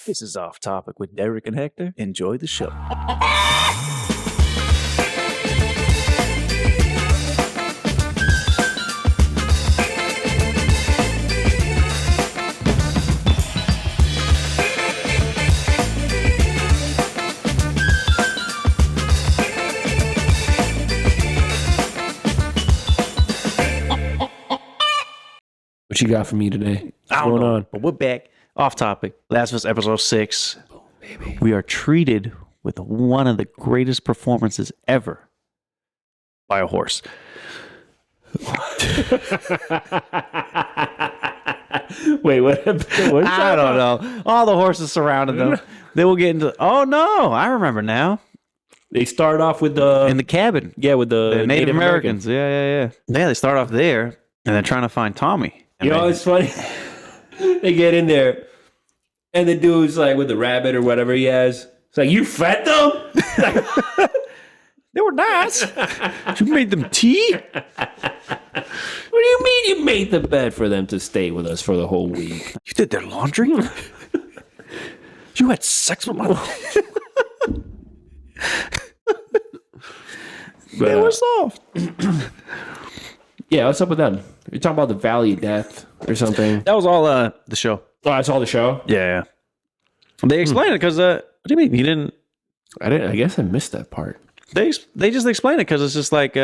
This is Off Topic with Derek and Hector. Enjoy the show. What you got for me today? I don't know, but we're back. Off Topic. Last of Us episode 6. Oh, baby. We are treated with one of the greatest performances ever by a horse. Wait, what? I don't know. All the horses surrounded them. They will get into. Oh no! I remember now. They start off with the In the cabin. with the Native Americans. Yeah. They start off there, and they're trying to find Tommy. And You know, it's funny. They get in there, and the dude's like with the rabbit or whatever he has. It's like, you fed them? they were nice. You made them tea. What do you mean you made the bed for them to stay with us for the whole week? You did their laundry. You had sex with my. They were soft. Yeah, what's up with them? You're talking about the Valley of Death or something? That was all the show. Oh, I saw the show. Yeah. They explained it because what do you mean you didn't? I guess I missed that part. They just explain it because it's just like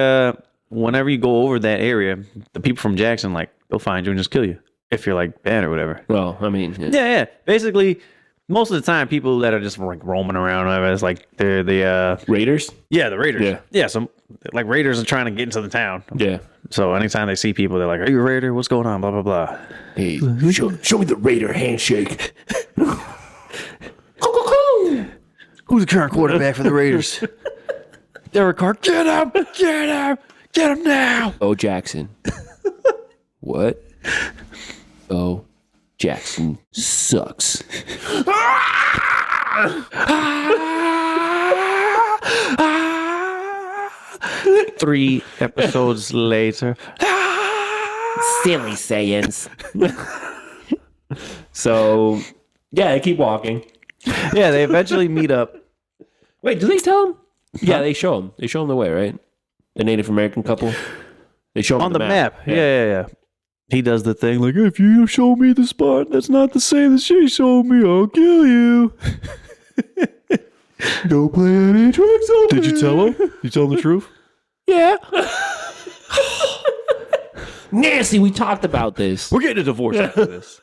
whenever you go over that area, the people from Jackson they'll find you and just kill you if you're bad or whatever. Well, I mean, Yeah. Basically, most of the time, people that are just roaming around, whatever, it's they're the Raiders. Yeah, the Raiders. Yeah. Yeah. Some Raiders are trying to get into the town. Yeah. So anytime they see people, they're like, "Are you a Raider? What's going on?" Blah blah blah. Hey, show me the Raider handshake. Who's the current quarterback for the Raiders? Derek Carr. Get him! Get him! Get him now! Bo Jackson. What? Bo Jackson sucks. 3 episodes later. Silly sayings. So, yeah, they keep walking. Yeah, they eventually meet up. Wait, do they tell him? Yeah, they show him. They show him the way, right? The Native American couple. They show him On the map. Yeah. He does the thing if you show me the spot that's not the same as she showed me, I'll kill you. Don't play any tricks on me. Did you tell him? You tell him the truth? Yeah. Nancy, we talked about this. We're getting a divorce after this.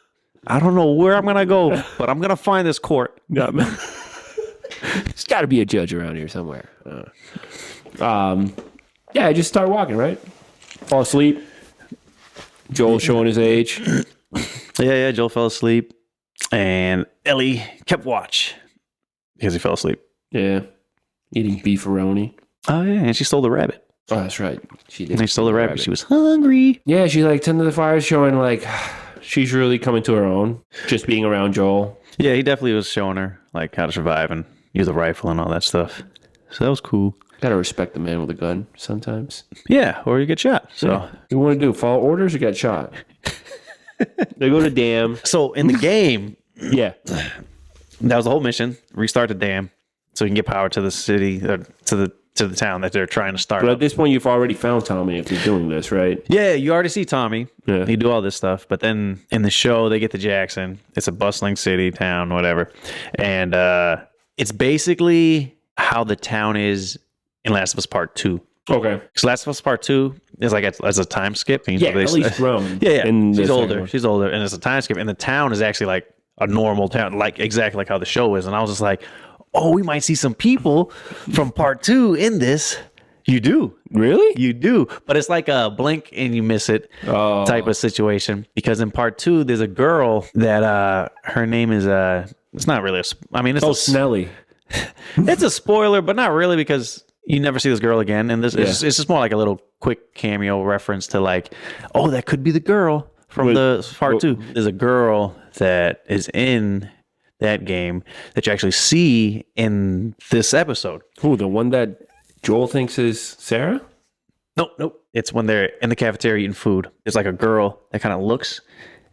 I don't know where I'm going to go, but I'm going to find this court. There's got to be a judge around here somewhere. Yeah, just start walking, right? Fall asleep. Joel showing his age. Yeah, Joel fell asleep, and Ellie kept watch because he fell asleep. Yeah. Eating beefaroni. Oh, yeah, and she stole the rabbit. Oh, that's right. She did. And they stole the rabbit. She was hungry. Yeah, she tended the fire, showing she's really coming to her own, just being around Joel. Yeah, he definitely was showing her how to survive and use a rifle and all that stuff. So that was cool. Gotta respect the man with a gun sometimes. Yeah, or you get shot. So What do you want to do? Follow orders or get shot? They go to dam. So in the game, Yeah. that was the whole mission. Restart the dam so you can get power to the city, to the town that they're trying to start But up. at this point, you've already found Tommy if you're doing this, right? Yeah, you already see Tommy. Yeah. You do all this stuff. But then in the show, they get to Jackson. It's a bustling city, town, whatever. And it's basically how the town is in Last of Us Part 2. Okay. Because Last of Us Part 2 is as a time skip. And Yeah, at least Rome. Yeah. in the She's second older. one. She's older. And it's a time skip. And the town is actually a normal town, exactly like how the show is. And I was just like, oh, we might see some people from Part 2 in this. You do. Really? You do. But it's like a blink and you miss it Oh. type of situation. Because in Part 2, there's a girl that her name is, it's not really it's Snelly. it's a spoiler, but not really because you never see this girl again. And it's just more like a little quick cameo reference to that could be the girl from the Part 2. There's a girl that is in that game that you actually see in this episode. Who, the one that Joel thinks is Sarah? Nope. It's when they're in the cafeteria eating food. It's like a girl that kind of looks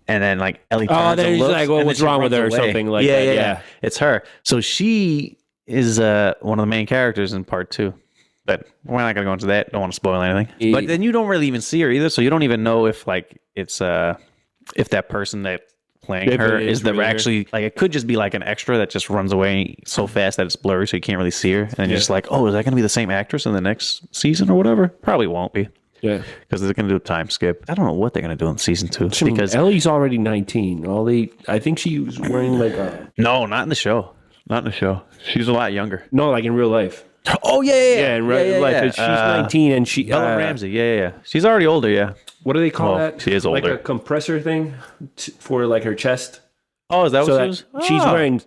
And then like Ellie turns then and he's looks, like, well, and then what's she wrong with runs her or away. something like that. Yeah. It's her. So she is one of the main characters in part 2. But we're not gonna go into that. Don't want to spoil anything. But then you don't really even see her either, so you don't even know if like it's if that person that playing If her it is is the really her. actually like it could just be like an extra that just runs away so fast that it's blurry, so you can't really see her, and you're just like, oh, is that gonna be the same actress in the next season or whatever? Probably won't be. Yeah. Because they're gonna do a time skip. I don't know what they're gonna do in season 2 Because because Ellie's already 19. I think she was wearing like a no, not in the show. Not in the show. She's a lot younger. no, like in real life. Oh yeah, Yeah, in real life, she's 19 and she. Bella Ramsey. Yeah. She's already older. Yeah. What do they call Well, that? she is Like older. a compressor thing for like her chest. Oh, is that So what that she was? she's Ah. wearing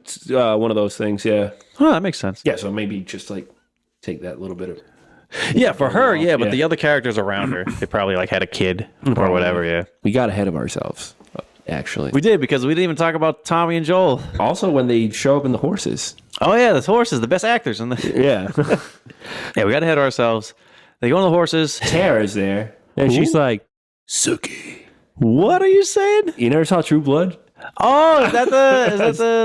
one of those things. Yeah. Oh, that makes sense. Yeah. So maybe just like take that little bit of. Yeah, for her, yeah, but Yeah. the other characters around her, they probably like had a kid or whatever. Yeah, We got ahead of ourselves, actually. we did because we didn't even talk about Tommy and Joel. Also, when they show up in the horses. Oh yeah, the horses, the best actors in the. Yeah. Yeah, we got ahead of ourselves. They go on the horses. Tara's there, and she's like, "Suki." What are you saying? You never saw True Blood? Oh, is that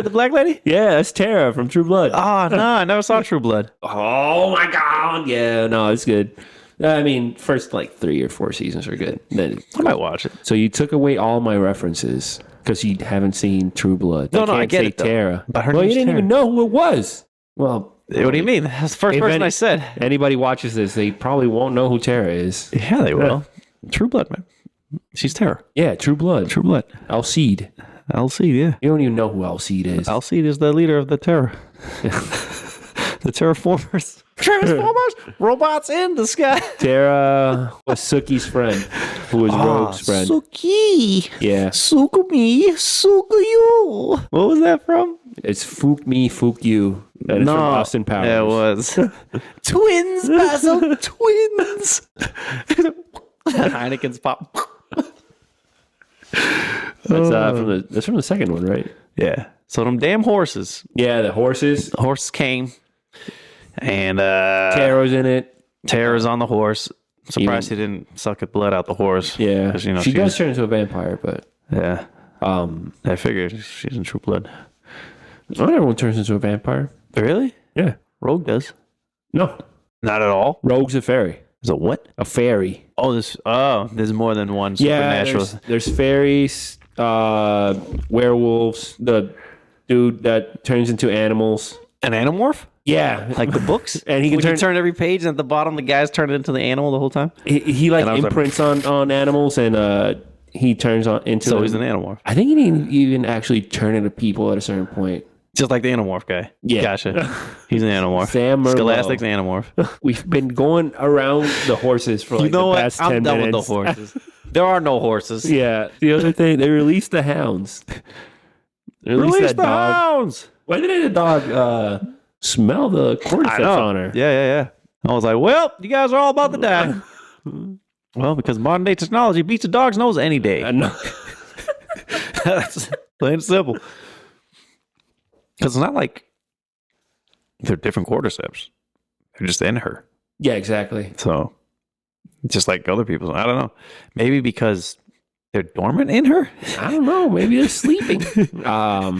the black lady? Yeah, that's Tara from True Blood. Oh no, I never saw True Blood. Oh my god! Yeah, no, it's good. I mean, first like 3 or 4 seasons are good. Then, I might watch it. so you took away all my references because you haven't seen True Blood. No, I I can't get say it, though. Tara. But her well, you name's didn't Tara. even know who it was. Well, What do you mean? That's the first if person any- I said. Anybody watches this, they probably won't know who Tara is. Yeah, they will. True Blood, man. She's Tara. Yeah, True Blood. True Blood. Alcide. Alcide, yeah. You don't even know who Alcide is. Alcide is the leader of the Terror. The Terraformers. Transformers! Robots in the sky. Tara was Suki's friend, who was Rogue's friend. Suki. Yeah, Sukumi. Sukuyu. What was that from? it's Fook Me, Fook You. That is from Austin Powers. Yeah, it was. Twins, Basil. Twins. Heineken's pop. That's from the second one, right? Yeah. So them damn horses. Yeah, the horses. The horses came. And Tara's in it. Tara's on the horse. Surprised he didn't suck the blood out the horse. Yeah, 'Cause, you know, she she's- does turn into a vampire, but Yeah. I figured she's in True Blood. not everyone turns into a vampire. Really? Yeah, Rogue does. no, Not at all. Rogue's a fairy. Is it what? A fairy. Oh, there's more than one Yeah, supernatural. there's fairies, werewolves, the dude that turns into animals. An animorph? Yeah, Like the books? And he can When you turn- turn every page and at the bottom the guy's turning into the animal the whole time? he like And I was like- imprints on animals, and he turns on into. So them. he's an animorph. I think he didn't even actually turn into people at a certain point. Just like the animorph guy. Yeah. Gotcha. He's an animorph. Sam Merlot. Scholastic's animorph. We've been going around the horses for like You know the what? past I'm 10 done minutes. with the horses. There are no horses. Yeah. The other thing, they released the hounds. They released Release that the dog. hounds! Why didn't the dog smell the cordyceps on her? Yeah. I was like, well, you guys are all about to die. Well, because modern day technology beats a dog's nose any day. I know. That's plain and simple. Because it's not like they're different cordyceps. They're just in her. Yeah, exactly. So, just like other people's. I don't know. Maybe because they're dormant in her? I don't know. Maybe they're sleeping. I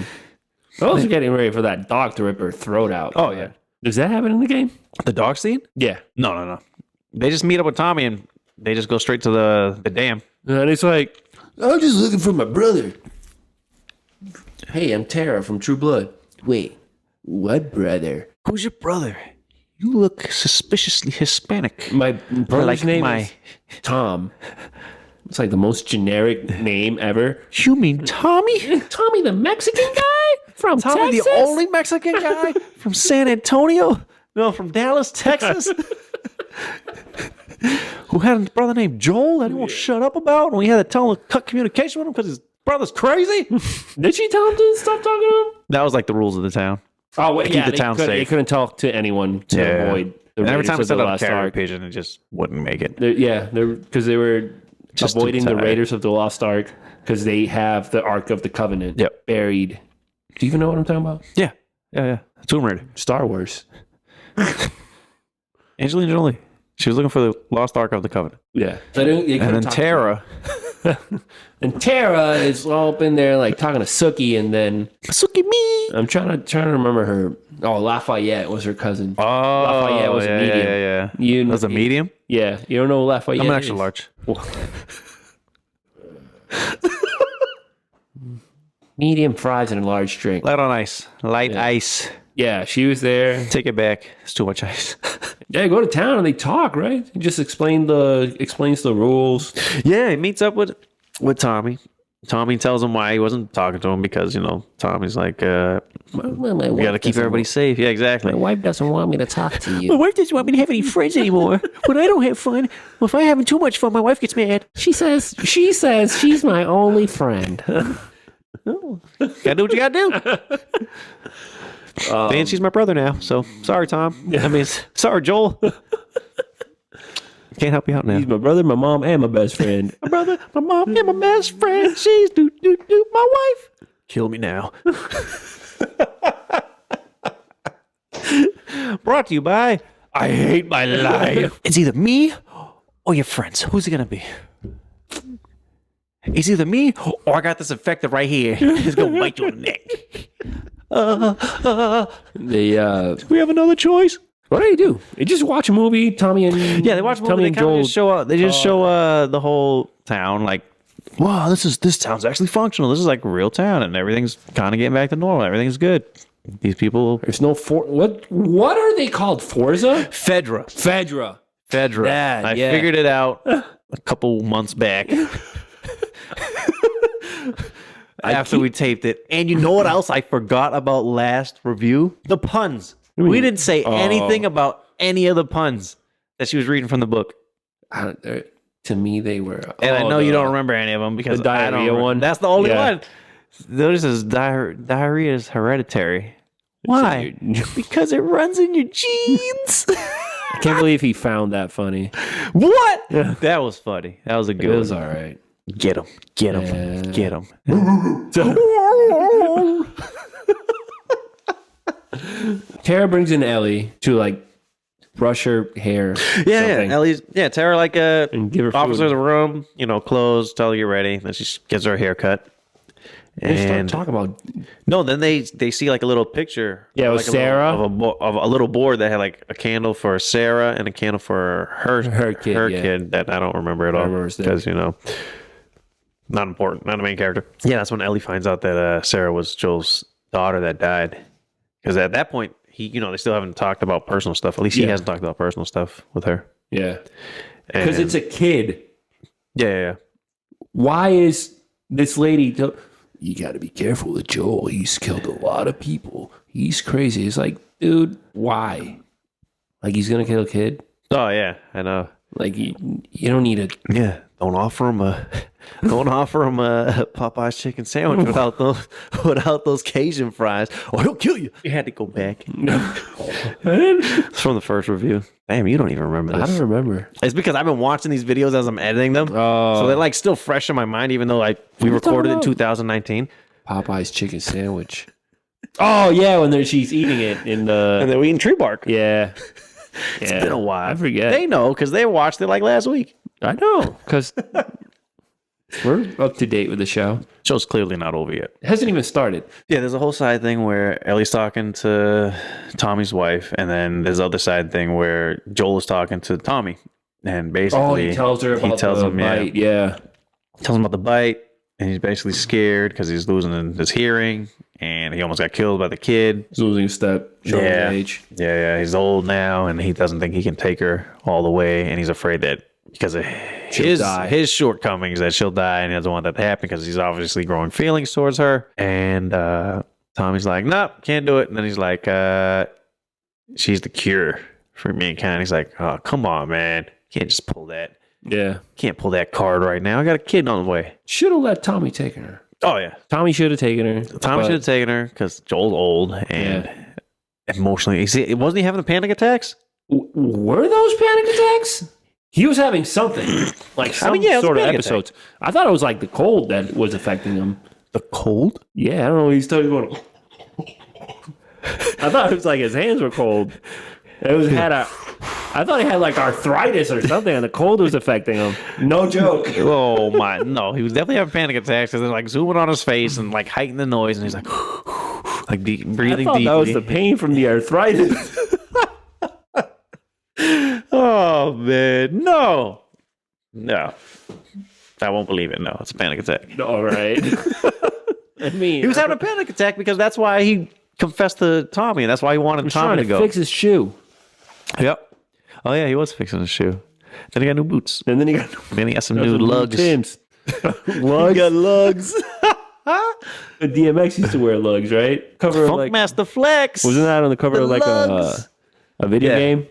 was getting ready for that dog to rip her throat out. Oh, yeah. Does that happen in the game? The dog scene? Yeah. No. They just meet up with Tommy and they just go straight to the dam. And it's like, I'm just looking for my brother. Hey, I'm Tara from True Blood. Wait, what brother? Who's your brother? You look suspiciously Hispanic. My brother's Like name my- is Tom. It's like the most generic name ever. You mean Tommy? Tommy the Mexican guy from Tommy, Texas? the only Mexican guy from San Antonio? No, from Dallas, Texas? Who had a brother named Joel that he won't shut up about? And we had to tell him to cut communication with him because his brother's crazy? Did she tell him to stop talking to him? That was like the rules of the town. Oh, wait, Keep the town They safe. couldn't talk to anyone to avoid the And every Raiders time I of set the up a Lost carrier Ark. pigeon, it just wouldn't make it. Because they were Just avoiding too the tired. Raiders of the Lost Ark because they have the Ark of the Covenant Yep. buried. Do you even know what I'm talking about? Yeah. Tomb Raider. Star Wars. Angelina Jolie. She was looking for the lost Ark of the Covenant. Yeah. And then Tara And Tara is all up in there like talking to Sookie, and then Suki me. I'm trying to remember her. Oh, Lafayette was her cousin. Oh, Lafayette was a medium. Yeah. You That was a medium? Yeah, you don't know who Lafayette. I'm an is? extra large. Medium fries and a large drink. Light on ice. Light ice. Yeah, she was there. Take it back. It's too much ice. They go to town and they talk, right? He just explains the rules. Yeah, he meets up with Tommy. Tommy tells him why he wasn't talking to him because, Tommy's like, we got to keep everybody safe. Yeah, exactly. My wife doesn't want me to talk to My you. wife doesn't want me to have any friends anymore. When I don't have fun, well, if I'm having too much fun, my wife gets mad. She says she's my only friend. Gotta do what you gotta do. And she's my brother now, so sorry, Tom. I mean, sorry, Joel. Can't help you out now. He's my brother, my mom, and my best friend. My brother, my mom, and my best friend. She's my wife. Kill me now. Brought to you by I Hate My Life. It's either me or your friends. Who's it gonna be? It's either me or I got this infected right here. It's gonna bite you on the neck. We have another choice. what do they do? They just watch a movie. Tommy and Yeah, they watch a movie. Tommy They and kind of Joel. just show up. They just show the whole town like, wow, this town's actually functional. This is like a real town, and everything's kind of getting back to normal. Everything's good. These people, There's no what are they called? Forza? Fedra. Yeah, I yeah. figured it out a couple months back. After we taped it. And you know what else I forgot about last review? The puns. We didn't say anything about any of the puns that she was reading from the book. To me, they were. And I know you don't remember any of them because the I don't diarrhea remember. one? That's the only Yeah. one. Notice is diarrhea is hereditary. Why? Because it runs in your genes. I can't believe he found that funny. What? That was funny. That was a It good was one. all right. Get him. Get him. Yeah. Get him. Tara brings in Ellie to like brush her hair. something. Ellie's Tara like And give her food. offers her the room, clothes, tell her you're ready. Then she gets her haircut. They start And talking about no, then they see like a little picture. Yeah, it was Sarah. of a little board that had like a candle for Sarah and a candle for her kid, yeah. kid that I don't remember at all remember his name. because not important, not a main character. Yeah, that's when Ellie finds out that Sarah was Joel's daughter that died. Because at that point, they still haven't talked about personal stuff. At least he hasn't talked about personal stuff with her. yeah, because it's a kid. Yeah. Why is this lady? You got to be careful with Joel. He's killed a lot of people. He's crazy. It's like, dude, why? Like he's gonna kill a kid? Oh yeah, I know. Like you don't need a. Yeah, don't offer him a Popeye's chicken sandwich without those Cajun fries, or he'll kill you. You had to go back. It's from the first review. Damn, you don't even remember I this. don't remember. It's because I've been watching these videos as I'm editing them, so they're like still fresh in my mind, even though we recorded in 2019. Popeye's chicken sandwich. Oh yeah, when she's eating it in the. And they're eating tree bark. Yeah. It's been a while. I forget. They know because they watched it like last week. I know because we're up to date with the show. Show's clearly not over yet. It hasn't even started. Yeah, there's a whole side thing where Ellie's talking to Tommy's wife, and then there's the other side thing where Joel is talking to Tommy, and basically Oh, he tells her about tells the him, bite. Yeah. tells him about the bite, and he's basically scared because he's losing his hearing, and he almost got killed by the kid. He's losing a step. Showing his age. Yeah, he's old now, and he doesn't think he can take her all the way, and he's afraid that because of his shortcomings that she'll die, and he doesn't want that to happen because he's obviously growing feelings towards her. And Tommy's like, nope, can't do it. And then he's like, she's the cure for mankind. He's like, oh, come on, man. Can't just pull that. Yeah. Can't pull that card right now. I got a kid on the way. Should have let Tommy take her. Oh, yeah. Tommy should have taken her. Tommy should have taken her because Joel's old and emotionally. Wasn't he having the panic attacks? Were those panic attacks? He was having something. Like some it was sort a of panic episodes. I thought it was like the cold that was affecting him. The cold? Yeah, I don't know. He started going. I thought it was like his hands were cold. It was had a I thought he had like arthritis or something, and the cold was affecting him. No joke. Oh my, no, he was definitely having panic attacks because they're like zooming on his face and like heighten the noise, and he's like, like deep, breathing I thought deeply. that was the pain from the arthritis. Oh man, no, I won't believe it. No, it's a panic attack. All right. I mean, He was having a panic attack because that's why he confessed to Tommy, and that's why he wanted Tommy trying to to go. fix his shoe, Yep. Oh yeah, he was fixing his shoe. Then he got new boots. and then he got Then he got some new lugs. Tim's. Lugs. lugs. The DMX used to wear lugs, right? Cover of Funk like Master Flex. wasn't that on the cover The of like lugs. a video Yeah. game?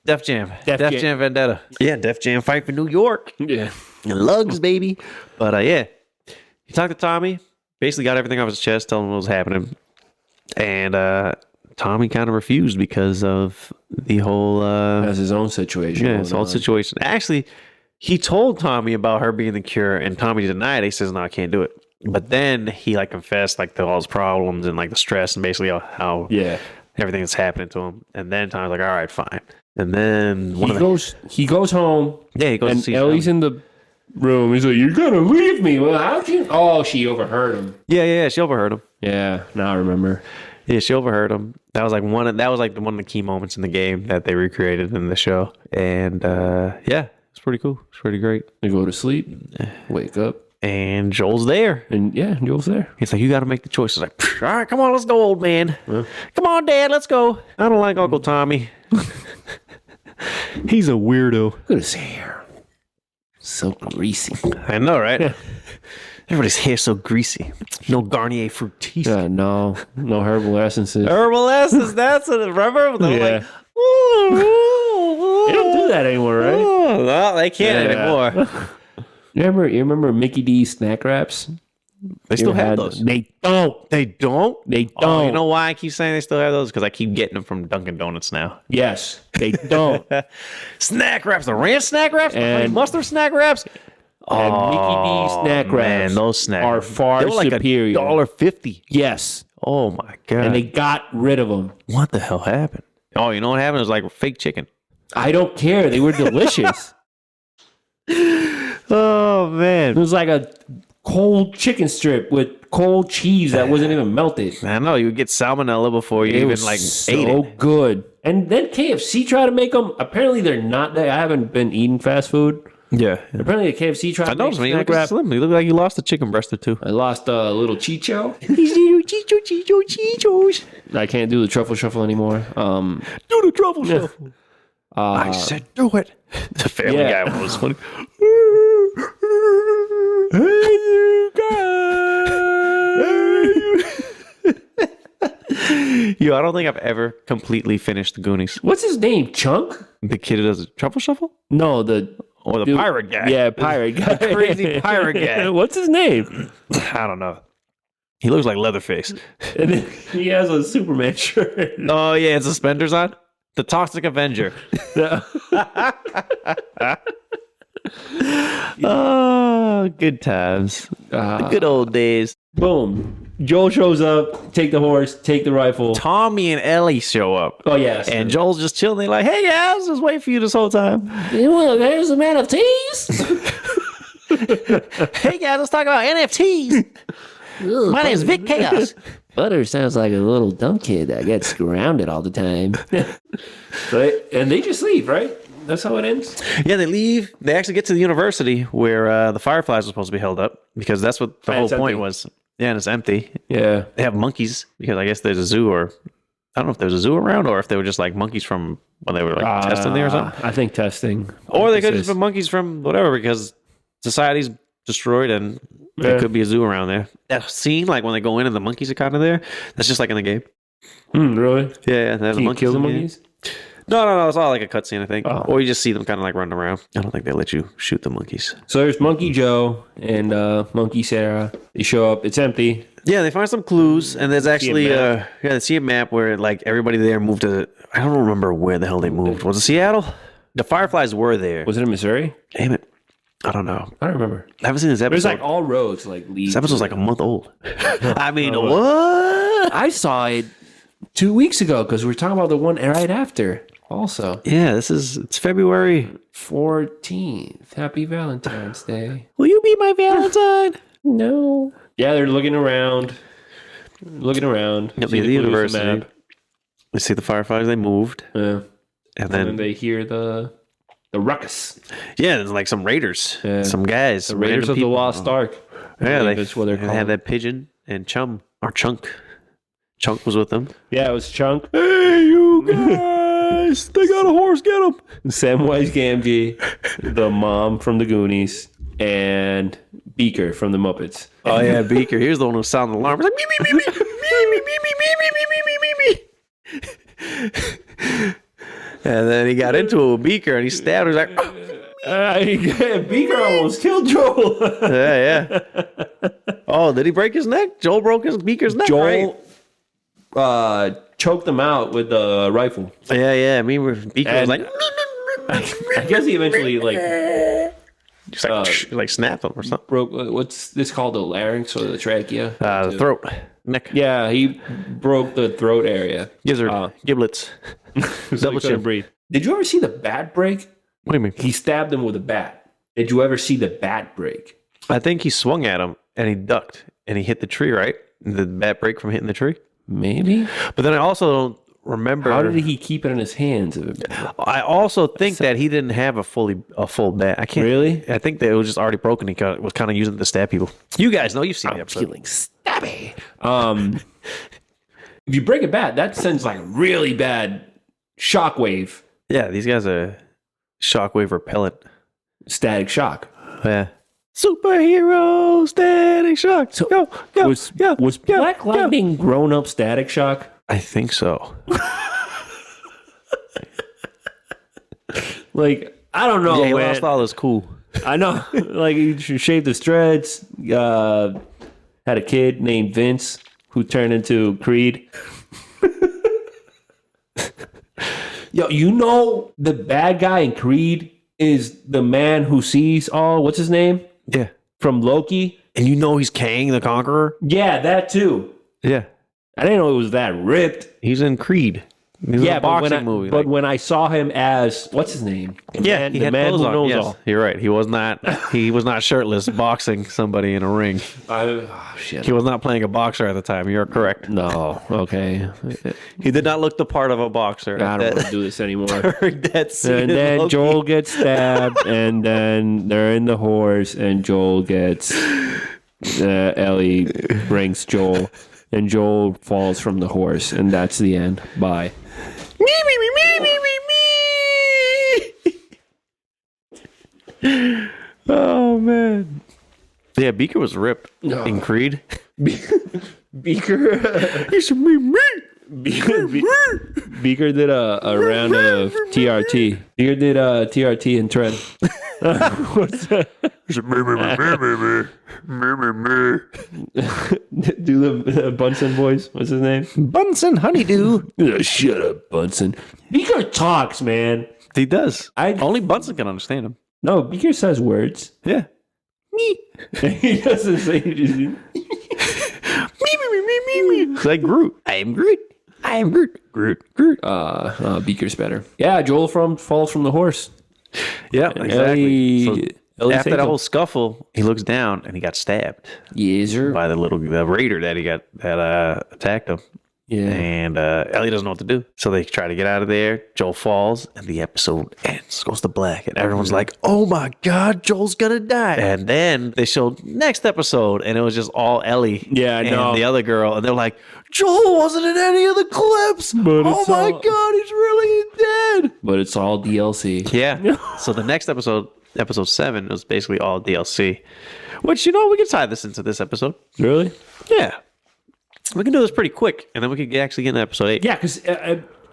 Def Jam. Def Def Jam. Jam Vendetta. Yeah, Def Jam Fight for New York. Yeah. And lugs, baby. But yeah, he talked to Tommy, basically got everything off his chest, told him what was happening. And Tommy kind of refused because of the whole Has his own situation. yeah, going this whole on. situation. Actually, he told Tommy about her being the cure, and Tommy denied it. He says, "No, I can't do it." But then he like confessed like to all his problems and like the stress and basically how Yeah. everything that's happening to him. And then Tommy's like, "All right, fine." And then He goes home, yeah, he goes to and see Ellie's Tommy. in the room. He's like, "You're gonna leave me?" Well, how'd you? Oh, she overheard him. Yeah, she overheard him. Yeah. Now I remember. Yeah, she overheard him. That was like one of the key moments in the game that they recreated in the show. And yeah, it's pretty cool. It's pretty great. They go to sleep, wake up, And Joel's there. and yeah, Joel's there. He's like, "You got to make the choice." He's like, "All right, come on, let's go, old man. Come on, Dad, let's go." I don't like Uncle Tommy. He's a weirdo. Look at his hair, so greasy. I know, right? Everybody's hair so greasy. No Garnier Fructis. Yeah, no herbal essences. Herbal essence. That's what. Remember? They're Yeah. like, "Ooh, They don't do that anymore, right? ooh." Well, they can't Yeah. anymore. You remember Mickey D's snack wraps? They still You have had those. They don't. They don't. They don't. Oh, you know why I keep saying they still have those? Because I keep getting them from Dunkin' Donuts now. Yes, they don't. Snack wraps, the ranch snack wraps, the honey And- mustard snack wraps. And Mickey D's snack wraps Man, those snacks are far they were like superior. $1.50. Yes, Oh my god! and they got rid of them. what the hell happened? Oh, you know what happened? It was like fake chicken. I don't care. They were delicious. Oh It man! was like a cold chicken strip with cold cheese that wasn't even melted. I know you would get salmonella before you It even was like so ate it. good. And then KFC tried to make them. Apparently, they're not. I haven't been eating fast food. Yeah, Apparently, the KFC tried I to make noticed. Man, you snack look wrap. slim. You look like you lost a chicken breast or two. I lost a little Chicho. Chichos. I can't do the truffle shuffle anymore. Do the truffle shuffle. I said do it. The Family yeah. Guy one was funny. Yo, I don't think I've ever completely finished the Goonies. What's his name? Chunk? The kid who does a truffle shuffle? No, the Or the dude- pirate guy? Yeah, pirate guy. crazy pirate guy. What's his name? I don't know. He looks like Leatherface. And then he has a Superman shirt. Oh, yeah, and suspenders on? The Toxic Avenger. Oh, good times. The good old days. Boom. Joel shows up, take the horse, take the rifle. Tommy and Ellie show up. Oh, yes. And Joel's just chilling. They're like, "Hey, guys, I was just waiting for you this whole time." Well, there's a man of teas. Hey, guys, let's talk about NFTs. My name's Vic Chaos. Butter sounds like a little dumb kid that gets grounded all the time. Right? And they just leave, right? That's how it ends? Yeah, they leave. They actually get to the university where the Fireflies are supposed to be held up because that's what the And whole it's point empty. was. Yeah, and it's empty. Yeah. They have monkeys because I guess there's a zoo, or I don't know if there's a zoo around or if they were just like monkeys from when they were like testing there or something. I think testing. Or they could have just been monkeys from whatever because society's destroyed and there Yeah. could be a zoo around there. That scene, like when they go in and the monkeys are kind of there, that's just like in the game. Really? Yeah, they have Can you kill the in game. monkeys? No, it's all like a cutscene, I think. Oh. Or you just see them kind of like running around. I don't think they let you shoot the monkeys. So there's Monkey Joe and Monkey Sarah. They show up. It's empty. Yeah, they find some clues, and there's actually map. they see a map where like everybody there moved to. I don't remember where the hell they moved. Was it Seattle? The Fireflies were there. Was it in Missouri? Damn it, I don't know. I don't remember. I haven't seen this episode. There's like all roads like lead. This episode's like a month old. I mean, what? I saw it 2 weeks ago because we were talking about the one right after. Also, Yeah, it's February. 14th. Happy Valentine's Day. Will you be my Valentine? No. Yeah, they're looking around. Yep, See the clues, university. map. We see the firefighters. They moved, Yeah. and And then then they hear the ruckus. yeah, there's like some raiders, Yeah. some guys, The some Raiders random of the people. Lost Ark. Yeah, that's what they're they called. had that pigeon and Chum or Chunk. Chunk was with them. Yeah, it was Chunk. Hey, you guys! They got a horse. Get him! Samwise Gamgee, the mom from the Goonies, and Beaker from the Muppets. Oh yeah, Beaker. He was the one who sounded the alarm. He was like, me, me, me, me, me, me, me, me, me, me, me, me. And then he got into it with Beaker, and he stabbed her. He's like, oh. Beaker almost killed Joel. Yeah. Oh, did he break his neck? Joel broke Beaker's neck. Right? Joel choked him out with the rifle. Yeah. I mean, Beaker was And- like, I guess he eventually just like snapped him or something. broke. What's this called? The larynx or the trachea? The throat, neck, Yeah, he broke the throat area. gizzard, giblets. So he Double couldn't chin. breathe. Did you ever see the bat break? What do you mean? He stabbed him with a bat. Did you ever see the bat break? I think he swung at him and he ducked and he hit the tree, right? The bat break from hitting the tree. Maybe. But then I also don't remember. How did he keep it in his hands? I also think that he didn't have a full bat. I can't Really? I think that it was just already broken. He was kind of using it to stab people. You guys know, you've seen the episode. Feeling stabby. If you break a bat, that sends like really bad shockwave, Yeah, these guys are shockwave repellent. static shock. Yeah. Superhero static shock. So, Go. Was Black Lightning grown up static shock? I think so. Like, I don't know, Yeah, he man. lost all his cool. I know. Like, he shaved his dreads, had a kid named Vince who turned into Creed. Yo, you know the bad guy in Creed is the man who sees all, what's his name? Yeah. From Loki? And you know he's Kang the Conqueror? Yeah, that too. Yeah. I didn't know it was that ripped. He's in Creed. He's in a boxing movie. But when I saw him as, what's his name? he the had man clothes who on. knows Yes, all. you're right. He was not shirtless boxing somebody in a ring. Oh, shit. He was not playing a boxer at the time. You're correct. No, okay. He did not look the part of a boxer. I don't want to do this anymore. That scene And in then Loki. Joel gets stabbed, and then they're in the horse, and Joel gets Ellie brings Joel, and Joel falls from the horse, and that's the end. Bye. Oh man. Yeah, Beaker was ripped in Creed. Beaker, Beaker did a round of TRT. Beaker did TRT and tread. What's that? Do the Bunsen voice. What's his name? Bunsen Honeydew. Shut up, Bunsen. Beaker talks, man. He does. I- Only Bunsen can understand him. No, Beaker says words. Yeah. He doesn't say. It's like Groot. I am Groot. I am Groot. Groot. Beaker's better. Yeah, Joel falls from the horse. Yeah, exactly. So Ellie after saves that him. whole scuffle, he looks down and he got stabbed Yes, sir. by the raider that attacked him. Yeah. And Ellie doesn't know what to do. So they try to get out of there. Joel falls and the episode ends, goes to black. And everyone's like, oh my God, Joel's gonna die. And then they showed next episode and it was just all Ellie Yeah, I and know. the other girl. And they're like, Joel wasn't in any of the clips. But Oh it's my all- God, he's really dead. But it's all DLC. Yeah. So the next episode 7, was basically all DLC. Which, we can tie this into this episode. Really? Yeah. We can do this pretty quick, and then we can actually get into episode 8. Yeah, because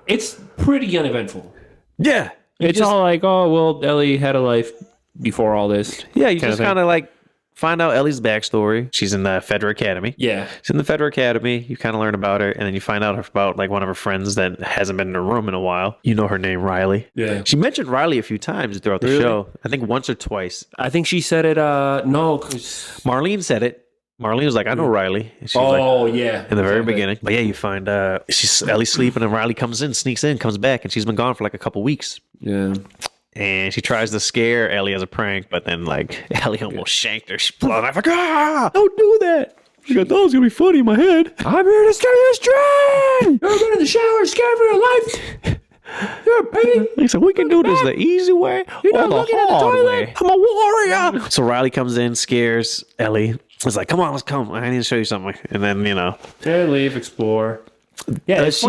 it's pretty uneventful. Yeah. It's all like, oh, well, Ellie had a life before all this. Yeah, you kind just of thing. kind of like find out Ellie's backstory. She's in the Fedra Academy. Yeah. She's in the Fedra Academy. You kind of learn about her, and then you find out about like one of her friends that hasn't been in her room in a while. You know her name, Riley. Yeah. She mentioned Riley a few times throughout the Really? show. I think once or twice. I think she said it, no, because Marlene said it. Marlene was like, I know Riley. And she was like, Oh yeah, in the very beginning. But yeah, you find Ellie's sleeping and Riley sneaks in, comes back, and she's been gone for like a couple weeks. Yeah. And she tries to scare Ellie as a prank, but then like Ellie almost shanked her. She pulled out a knife like, don't do that. She thought it was gonna be funny in my head. I'm here to scare you straight. You're going to the shower, scared for your life. You're a pig. He said, we can do this the easy way or not the looking at the hard toilet? way. I'm a warrior. So Riley comes in, scares Ellie. It's like, come on, let's come. I need to show you something. And then, Yeah, leave, explore. Yeah, does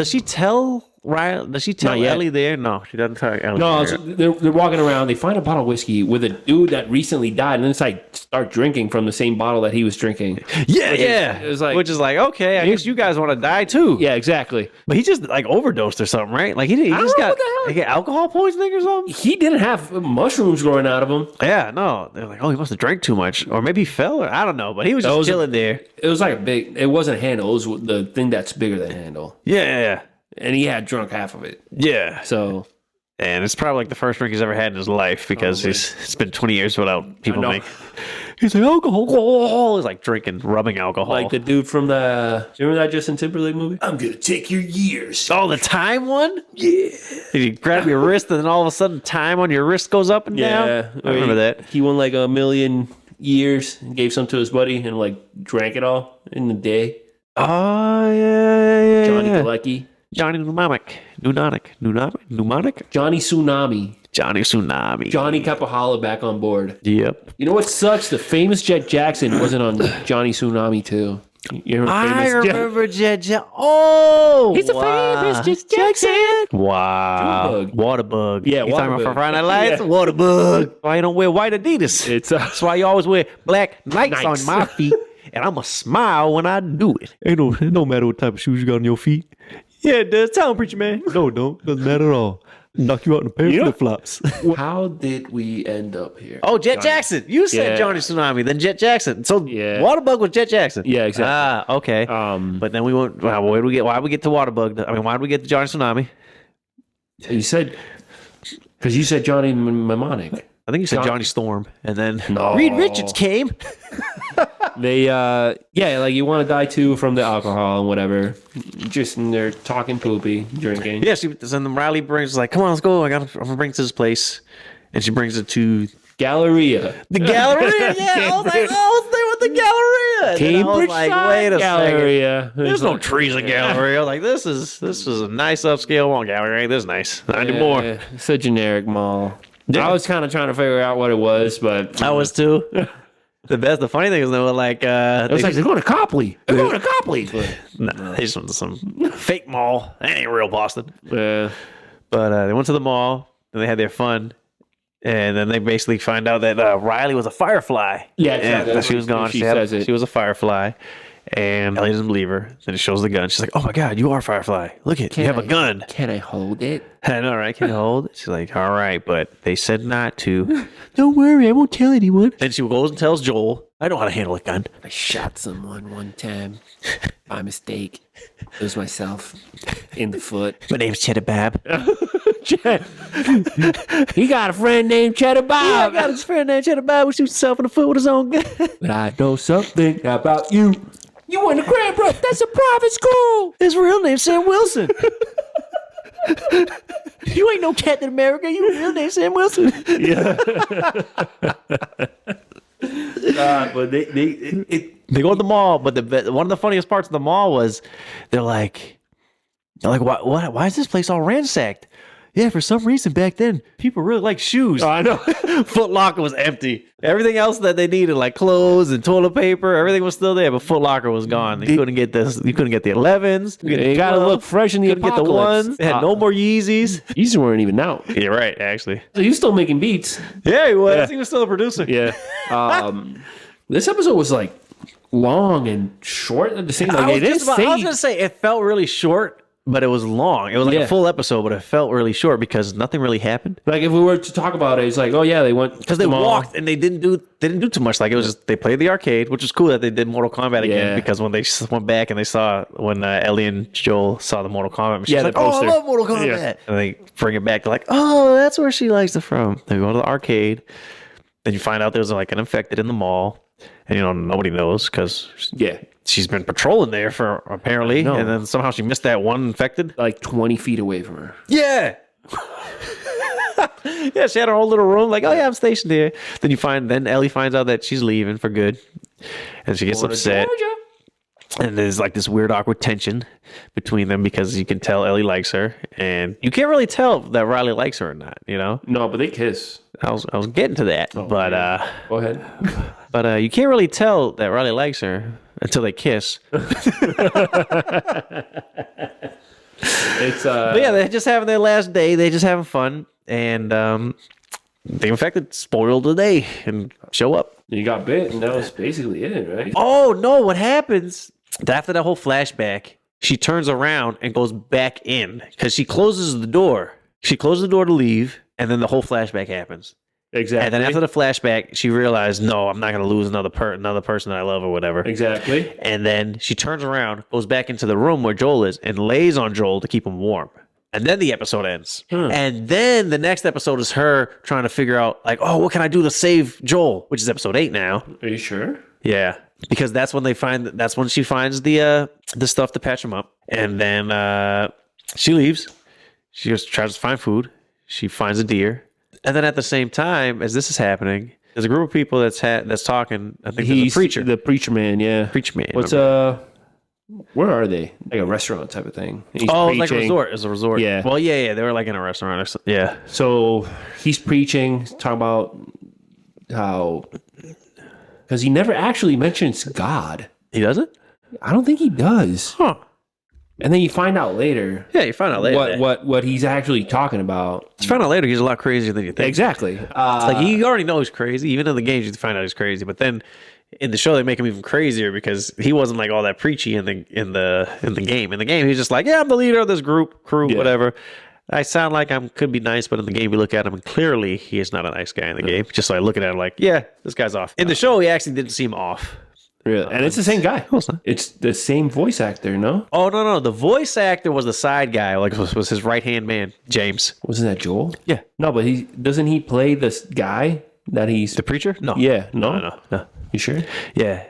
she tell Riley? Does she tell Not yet. Ellie there? No, she doesn't tell Ellie. No, there. so they're walking around. They find a bottle of whiskey with a dude that recently died, and then it's like start drinking from the same bottle that he was drinking. Which is like, okay, I guess you guys want to die too. Yeah, exactly. But he just like overdosed or something, right? Like he just got like alcohol poisoning or something. He didn't have mushrooms growing out of him. Yeah, no. They're like, oh, he must have drank too much, or maybe he fell, or I don't know. But he was just chilling there. It was like a big. It wasn't a handle. It was the thing that's bigger than a handle. Yeah. And he had drunk half of it. Yeah. So, and it's probably like the first drink he's ever had in his life because it's been 20 years without people know. make. He's like, alcohol. He's like drinking, rubbing alcohol. like the dude from the. Do you remember that Justin Timberlake movie? I'm gonna take your years. Oh, the time one? Yeah. You grab your wrist and then all of a sudden time on your wrist goes up and down? I remember that. He won like 1,000,000 years and gave some to his buddy and like drank it all in the day. Oh, yeah. Johnny Galecki. Johnny Mnemonic. Johnny Tsunami. Johnny Tsunami. Johnny kept a holla back on board. Yep. You know what sucks? The famous Jet Jackson wasn't on Johnny Tsunami too. You remember I famous remember Jet. Oh, He's a famous Jet Jackson. Wow. Waterbug. Waterbug. Yeah, you talking about Waterbug. for Friday Night Lights? Yeah. Waterbug. Why you don't wear white Adidas? It's That's why you always wear black Nikes Nikes. on my feet, and I'ma smile when I do it. It don't matter what type of shoes you got on your feet. Yeah, it does. Tell him, preacher man. No, it don't. Doesn't matter at all. Knock you out in a pair of flip-flops. How did we end up here? Oh, Jet Jackson. You said Yeah. Johnny Tsunami, then Jet Jackson. So Yeah. Waterbug was Jet Jackson. Yeah, exactly. Ah, okay. But then we went. Why did we get to Waterbug? I mean, why did we get to Johnny Tsunami? You said because you said Johnny Mnemonic. I think you said Johnny Storm, and then No. Reed Richards came. They like you want to die too from the alcohol and whatever. Just and they're talking poopy, drinking. Yeah, and then Riley brings like, come on, let's go. I'm gonna bring it to this place, and she brings it to Galleria. the Galleria. Yeah, I was like, oh, stay with the Galleria. And then I was Cambridge like, Side wait a second. Galleria. There's no trees in Galleria. I was like, this is a nice upscale mall. Galleria ain't this nice. Not anymore. It's a generic mall. Yeah. I was kind of trying to figure out what it was, but I was too. The funny thing is they were like, it was like they're going to Copley. They're going to Copley. nah, they just went to some fake mall. That ain't real Boston. Yeah. But they went to the mall and they had their fun. And then they basically find out that Riley was a firefly. Yeah, exactly. And she was gone. She She says it. was a firefly. And Ellie doesn't believe her. Then it shows the gun. She's like, oh my God, you are a firefly. Look it. You have a gun. Can I hold it? I know, right? Can you hold it? She's like, all right, but they said not to. Don't worry, I won't tell anyone. Then she goes and tells Joel, I know how to handle a gun. I shot someone one time by mistake. It was myself in the foot. My name's Cheddar Bab. He got a friend named Cheddar I Bob. got his friend named Cheddar Bab who shoots himself in the foot with his own gun. But I know something about you. You went to Cranbrook. That's a private school. His real name's Sam Wilson. You ain't no Captain America. Your real name's Sam Wilson. But They go to the mall, but one of the funniest parts of the mall was they're like why is this place all ransacked? Yeah, for some reason back then people really like shoes. I know. Foot Locker was empty. Everything else that they needed, like clothes and toilet paper, everything was still there, but Foot Locker was gone. You couldn't get this. You couldn't get the 11s. You got to look fresh in the Couldn't get the apocalypse. ones. They had no more Yeezys. These weren't even out. Yeah, right. Actually, So you still making beats. yeah, he was. Yeah. He was still a producer. Yeah. This episode was like long and short at the same time. I was gonna say it felt really short, but it was long. It was like Yeah. a full episode, but it felt really short because nothing really happened. Like if we were to talk about it, it's like, oh yeah, they went Because they walked and they didn't do too much. Like it was just they played the arcade, which was cool that they did Mortal Kombat again. Yeah. Because when they went back and they saw when Ellie and Joel saw the Mortal Kombat, machine, Yeah, like, the oh, I poster. love Mortal Kombat. Yeah. And they bring it back. They're like, oh, that's where she likes it from. They go to the arcade. Then you find out there's like an infected in the mall. And nobody knows because Yeah. she's been patrolling there for apparently, know. and then somehow she missed that one infected. Like 20 feet away from her. Yeah. Yeah, she had her own little room. Like, oh yeah, I'm stationed here. Then Ellie finds out that she's leaving for good, and she gets upset. And there's like this weird, awkward tension between them because you can tell Ellie likes her, and you can't really tell that Riley likes her or not. No, but they kiss. I was getting to that, but Go ahead. you can't really tell that Riley likes her until they kiss. It's But yeah, they're just having their last day. They're just having fun, and the infected spoiled the day and show up. you got bit, and that was basically it, right? Oh no! What happens after that whole flashback? She turns around and goes back in because she closes the door. She closes the door to leave, and then the whole flashback happens. Exactly. And then after the flashback, she realized, no, I'm not going to lose another person that I love or whatever. Exactly. And then she turns around, goes back into the room where Joel is, and lays on Joel to keep him warm. And then the episode ends. And then the next episode is her trying to figure out, like, oh, what can I do to save Joel? Which is episode 8 now. Are you sure? Yeah, because that's when she finds the stuff to patch him up, and then she leaves. She just tries to find food. She finds a deer, and then at the same time as this is happening, there's a group of people that's talking. I think he's a preacher, the preacher man. Yeah, preacher man. What's where are they? Like a restaurant type of thing. He's it's like a resort. It's a resort. Yeah. Well, yeah. They were like in a restaurant or something. Yeah. So he's preaching, talking about how, because he never actually mentions God. He doesn't? I don't think he does. Huh. And then you find out later Yeah, you find out later. what he's actually talking about. You find out later he's a lot crazier than you think. Exactly. It's like you already know he's crazy. Even in the games, you find out he's crazy. But then in the show, they make him even crazier because he wasn't like all that preachy in the game. In the game, he's just like, yeah, I'm the leader of this crew, Yeah. whatever. I sound like I could be nice, but in the game, you look at him and clearly he is not a nice guy in the game. Just like looking at him like, yeah, this guy's off. In the show, he actually didn't seem off. Really? And it's the same guy. No, it's not. It's the same voice actor, no? Oh no, the voice actor was the side guy, like was his right hand man, James. Wasn't that Joel? Yeah, No, but doesn't he play this guy that he's the preacher. No, Yeah, no? no. You sure? Yeah.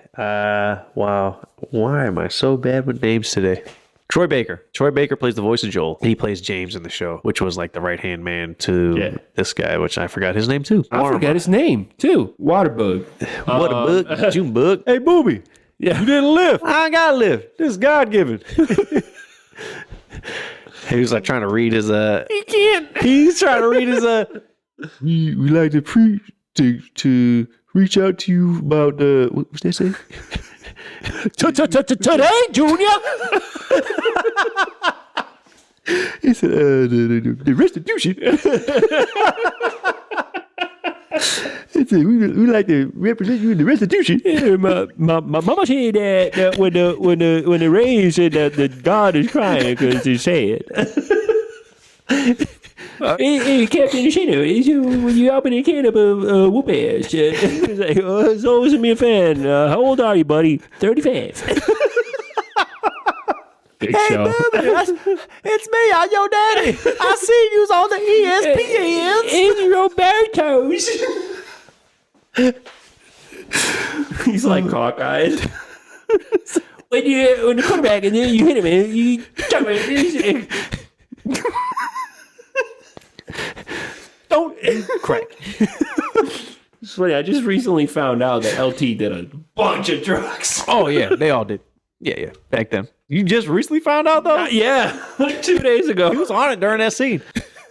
Wow. Why am I so bad with names today? Troy Baker. Troy Baker plays the voice of Joel. He plays James in the show, which was like the right hand man to this guy, which I forgot his name too. I forgot his name too. Waterbug. What a bug, June bug. Hey, booby. Yeah. You didn't live. I ain't gotta live. This is God given. He was like trying to read his He can't. He's trying to read his We like to preach to reach out to you about what's they say? Today, Junior. He said the restitution. He said we like to represent you in the restitution. Yeah, my mama said that when the rain said that God is crying because he's sad. Hey, Captain Shino, when you open a can of whoop ass, it's like, it's always me a fan. How old are you, buddy? 35. Big show. It's me, I'm your daddy. I see you's on the ESPNs. It's Roberto. He's like cockeyed. when the quarterback and then you hit him, and you jump it. Don't crack. It's funny. I just recently found out that LT did a bunch of drugs. Oh yeah, they all did. Yeah. Back then. You just recently found out though? Yeah, like 2 days ago. He was on it during that scene.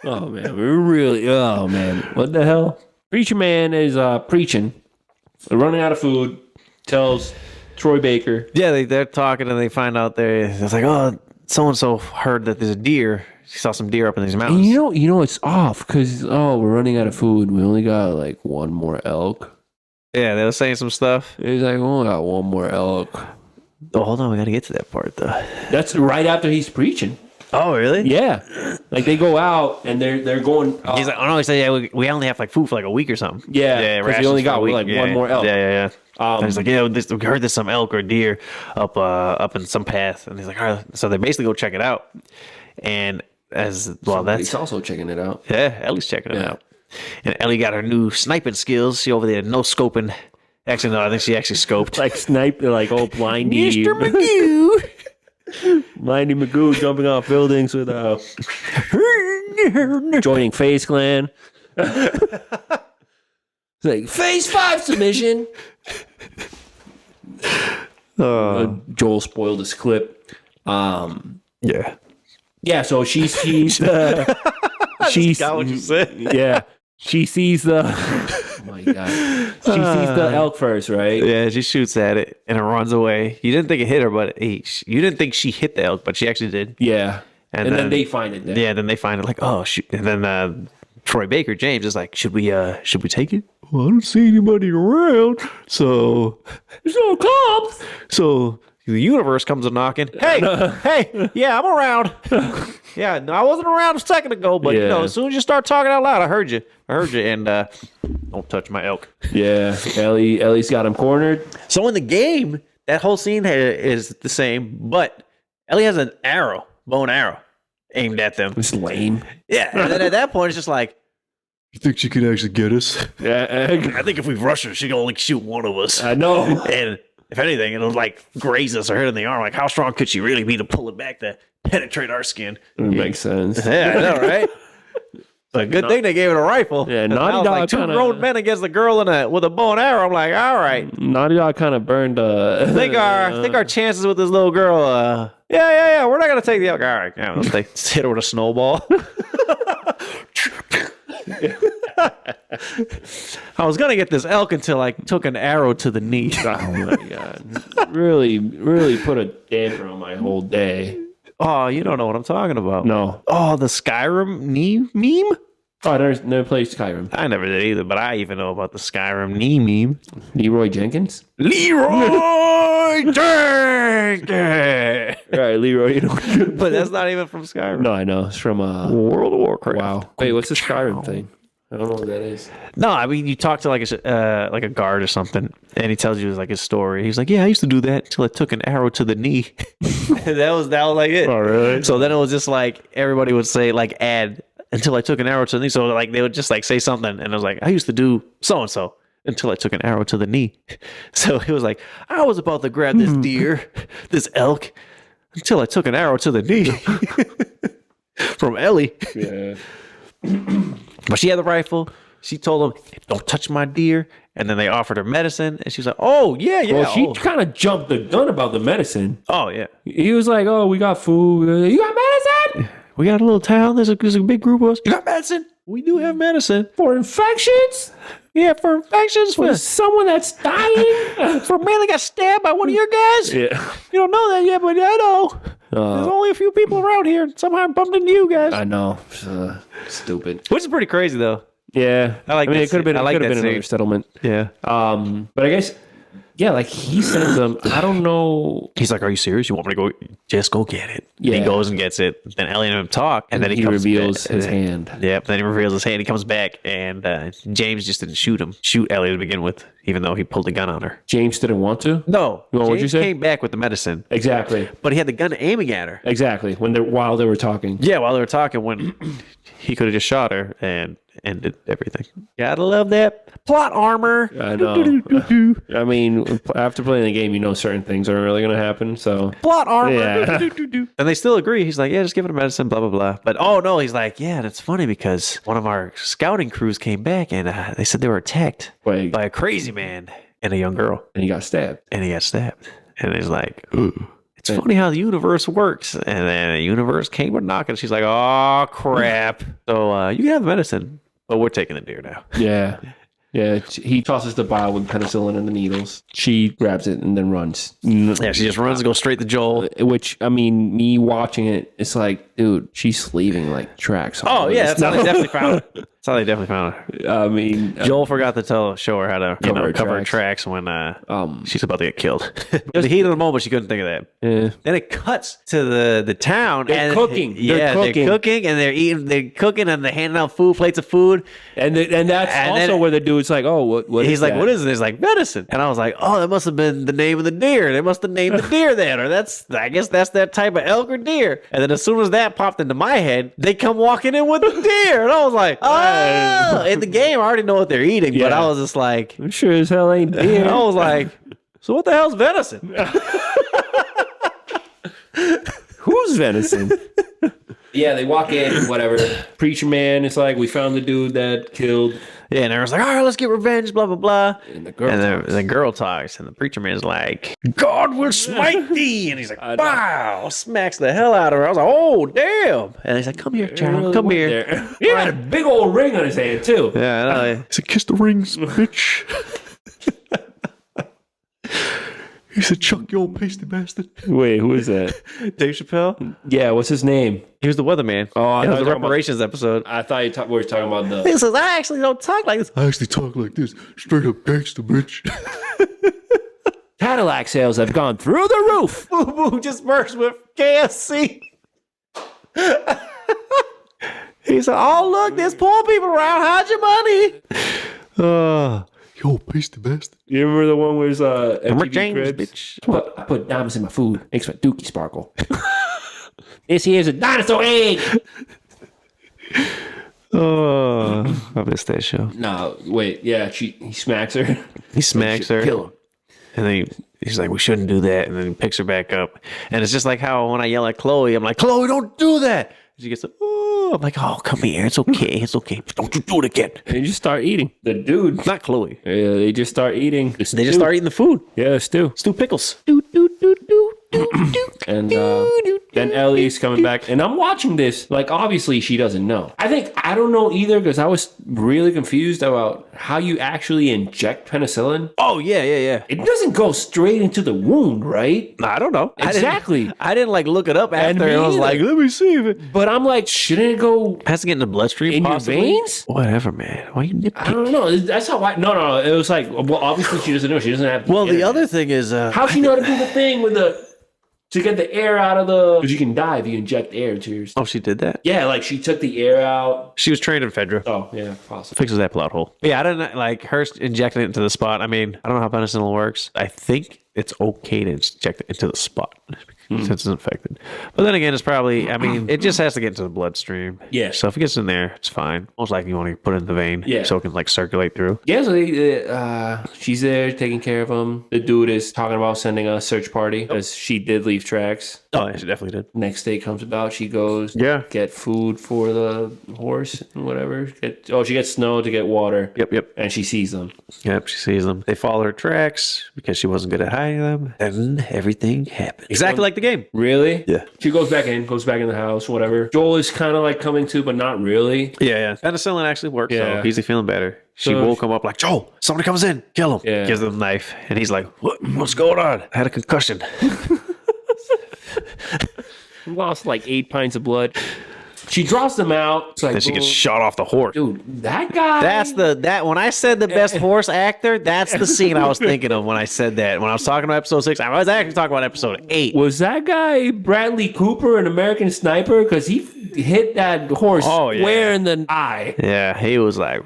Oh man, we're really. Oh man, what the hell? Preacher man is preaching. They're running out of food. Tells Troy Baker. Yeah, they're talking and they find out it's like, oh, so and so heard that there's a deer. She saw some deer up in these mountains. And you know it's off because we're running out of food. We only got like one more elk. Yeah, they were saying some stuff. He's like, we only got one more elk. Oh, hold on, we got to get to that part though. That's right after he's preaching. Oh, really? Yeah, like they go out and they're going. He's like, oh no, he said, yeah, we only have like food for like a week or something. Yeah, because we only got like one more elk. Yeah. And he's like, yeah, we heard there's some elk or deer up in some path, and he's like, all right. So they basically go check it out, and He's also checking it out. Yeah, Ellie's checking it out, and Ellie got her new sniping skills. She over there no scoping Actually, no, I think she actually scoped. Like snipe, like blindy. Mr. Magoo. Blindy Magoo jumping off buildings with joining Face Clan. It's like Phase 5 submission. Joel spoiled his clip. Yeah. Yeah, so she sees the. Got what you said. Yeah, she sees the. Oh my god, she sees the elk first, right? Yeah, she shoots at it and it runs away. You didn't think it hit her, but you didn't think she hit the elk, but she actually did. Yeah, And and then then- they find it. There. Yeah, then they find it like, oh shoot. And then Troy Baker, James is like, should we take it? Well, I don't see anybody around, so There's no cops. So the universe comes a knocking. Hey, hey, yeah, I'm around. Yeah, no, I wasn't around a second ago, but you know, Yeah. as soon as you start talking out loud, I heard you, and don't touch my elk. Yeah, Ellie's got him cornered. So in the game, that whole scene is the same, but Ellie has an bow and arrow, aimed at them. It's lame. Yeah, and then at that point, it's just like, you think she could actually get us? Yeah, I think if we rush her, she can only shoot one of us. I know. And if anything, it'll like graze us or hit in the arm. Like, how strong could she really be to pull it back to penetrate our skin? It makes sense. Yeah, I know, right? So a good thing they gave it a rifle. Yeah, 'Cause Naughty I was Dog like two kinda- grown men against a girl with a bow and arrow. I'm like, all right. Naughty Dog kind of burned. I think our chances with this little girl. Yeah. We're not gonna take the elk. All right, yeah, let's hit her with a snowball. I was gonna get this elk until I took an arrow to the knee. Oh my god! Really put a damper on my whole day. Oh, you don't know what I'm talking about. No. Oh, the Skyrim knee meme? Oh, there's no place Skyrim. I never did either, but I even know about the Skyrim knee meme. Leroy Jenkins. Leroy Jenkins! Right, Leroy. You know. But that's not even from Skyrim. No, I know. It's from World of Warcraft. Wow. Wait, what's the Skyrim thing? I don't know what that is. No, I mean, you talk to like a guard or something, and he tells you like his story. He's like, "Yeah, I used to do that until I took an arrow to the knee." that was like it. Oh, really? So then it was just like everybody would say like add until I took an arrow to the knee. So like they would just like say something, and I was like, "I used to do so and so until I took an arrow to the knee." So it was like I was about to grab this deer, this elk, until I took an arrow to the knee. From Ellie. Yeah. But she had the rifle. She told him, "Don't touch my deer." And then they offered her medicine, and she was like, "Oh yeah." Well, she kind of jumped the gun about the medicine. Oh yeah. He was like, "Oh, we got food. You got medicine We got a little town. There's a big group of us. You got medicine? We do have medicine. for infections? Yeah, for infections. For someone that's dying?" For a man that got stabbed by one of your guys. Yeah. You don't know that yet, but I know. There's only a few people around here. Somehow I bumped into you guys. I know. Stupid. Which is pretty crazy, though. Yeah. I like I mean, that it could have been. scene. I like Could have that been another scene. settlement. Yeah. But I guess, yeah, like he sends them. I don't know. He's like, "Are you serious? You want me to go? Just go get it." And Yeah. he goes and gets it. Then Ellie and him talk, and then he comes reveals back. his hand. Yep. Then he reveals his hand. He comes back, and James just didn't shoot Ellie to begin with, even though he pulled a gun on her. James didn't want to. No, Well, what'd you James say? came back with the medicine, Exactly. but he had the gun aiming at her. Exactly. While they were talking. Yeah, while they were talking, when he could have just shot her and ended everything. Gotta love that plot armor. I know. I mean, after playing the game, you know certain things aren't really going to happen. So Plot armor. Yeah. And they still agree. He's like, "Yeah, just give it a medicine, blah, blah, blah." But oh no, he's like, "Yeah, that's funny because one of our scouting crews came back and they said they were attacked Wait. by a crazy man and a young girl. and he got stabbed. And he got stabbed." And he's like, "Ooh. It's funny how the universe works." And then the universe came a knocking. She's like, "Oh, crap." So you can have the medicine, but we're taking the deer now. Yeah. Yeah. He tosses the vial with penicillin and the needles. She grabs it and then runs. Yeah, she just runs and goes straight to Joel. Which, I mean, me watching it, it's like, dude, she's leaving like tracks. Oh, yeah, that's how they definitely found her. That's how they definitely found her. I mean, Joel forgot to show her how to cover her tracks when she's about to get killed. In the heat of the moment, she couldn't think of that. yeah. Then it cuts to the town. They're cooking. Yeah, They're cooking. and they're eating. They're cooking and they're handing out plates of food. And that's And also then- where the dude's like, oh, what He's is like, that? "What is it?" He's like, "Medicine." And I was like, "Oh, that must have been the name of the deer. They must have named the deer that, or I guess that's that type of elk or deer." And then as soon as that popped into my head, they come walking in with the deer, and I was like, "Oh Oh, in the game, I already know what they're eating, but I was just like, I'm sure as hell ain't deer. I was like, so what the hell's venison? Who's venison? Yeah, they walk in, whatever. Preacher man, it's like, we found the dude that killed. Yeah, and everyone's like, all right, let's get revenge, blah, blah, blah. And the girl And the girl talks, and the preacher man's like, God will smite thee. And he's like, wow, smacks the hell out of her. I was like, oh, damn. And he's like, come here, child, come here. He had a big old ring on his hand, too. Yeah, I know. He said, kiss the rings, bitch. He said, Chuck, you old pasty bastard. Wait, who is that? Dave Chappelle? Yeah, what's his name? He was the weatherman. Oh, I it was thought you the were talking reparations episode. I thought we were talking about the... He says, I actually don't talk like this. I actually talk like this. Straight up gangster, bitch. Cadillac sales have gone through the roof. Boo Boo just merged with KFC. He said, oh, look, there's poor people around. Hide your money. Yo, pasty bastard. You remember the one where it's Rick MTV James, Cribs? bitch. I put diamonds in my food. Makes my dookie sparkle. This here's a dinosaur egg. Oh, I missed that show. No, wait. Yeah, he smacks her. He smacks her. Kill him. And then he's like, we shouldn't do that. And then he picks her back up. And it's just like how when I yell at Chloe, I'm like, Chloe, don't do that. She gets like, oh, I'm like, oh, come here. It's okay. It's okay. Don't you do it again. They just start eating. The dude. Not Chloe. Yeah, they just start eating. They just start eating the food. Yeah, stew. Stew pickles. And then Ellie's coming back. And I'm watching this. Like, obviously, she doesn't know. I don't know either because I was really confused about how you actually inject penicillin. Oh, yeah. It doesn't go straight into the wound, right? I don't know. Exactly. I didn't like look it up after. me And I was either. like, let me see if it But I'm like, shouldn't it go has to get in the bloodstream. in possibly? your veins? Whatever, man. Why you nitpick? I don't know. That's how I... No. It was like, well, obviously she doesn't know. She doesn't have... Well, the internet. other thing is, How'd she know to do the thing with the... To get the air out of the... Because you can die if you inject air into your... oh, she did that. Yeah, like she took the air out. She was trained in Fedra. Oh, yeah, possible. Fixes that plot hole. Yeah, I didn't like her injecting it into the spot. I mean, I don't know how penicillin works. I think it's okay to inject it into the spot since it's infected. But then again, it's probably, I mean, it just has to get into the bloodstream. Yeah. So if it gets in there, it's fine. Most likely you want to put it in the vein Yeah. so it can like circulate through. Yeah, so she's there taking care of him. The dude is talking about sending a search party because she did leave tracks. Oh, yeah, she definitely did. Next day comes about, she goes Yeah. get food for the horse and whatever. She gets snow to get water. Yep. And she sees them. Yep, she sees them. They follow her tracks because she wasn't good at hiding them. And everything happened. Exactly like the game. Really? Yeah. She goes back in the house, whatever. Joel is kind of like coming to, but not really. Yeah. Penicillin actually works, Yeah. so he's feeling better. She So woke him up like, Joel, somebody comes in, kill him. Yeah. Gives him the knife. And he's like, what's going on? I had a concussion. Lost like 8 pints of blood. She draws them out. It's like, Then she gets boom. shot off the horse. Dude, that guy. That when I said the best horse actor, that's the scene I was thinking of when I said that. When I was talking about episode 6, I was actually talking about episode 8. Was that guy Bradley Cooper, an American Sniper? Because he hit that horse square in the eye. Yeah, he was like,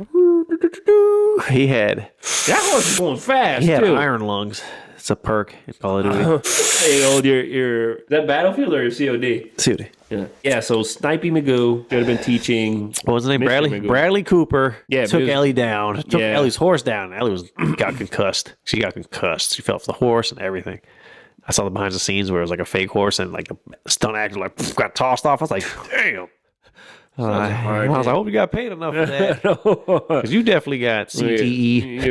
he had That horse is going fast, too. iron lungs. It's a perk in Call of Duty. Hey, old, is that Battlefield or COD? Dude, Yeah, so Snipey Magoo should have been teaching. what was his name? Mr. Magoo. Bradley Cooper Yeah, took but it was- Ellie down. Took Yeah. Ellie's horse down. Ellie got concussed. She got concussed. She fell off the horse and everything. I saw the behind the scenes where it was like a fake horse and like the stunt actor like got tossed off. I was like, damn. I was like, I hope you got paid enough for that. Because you definitely got CTE.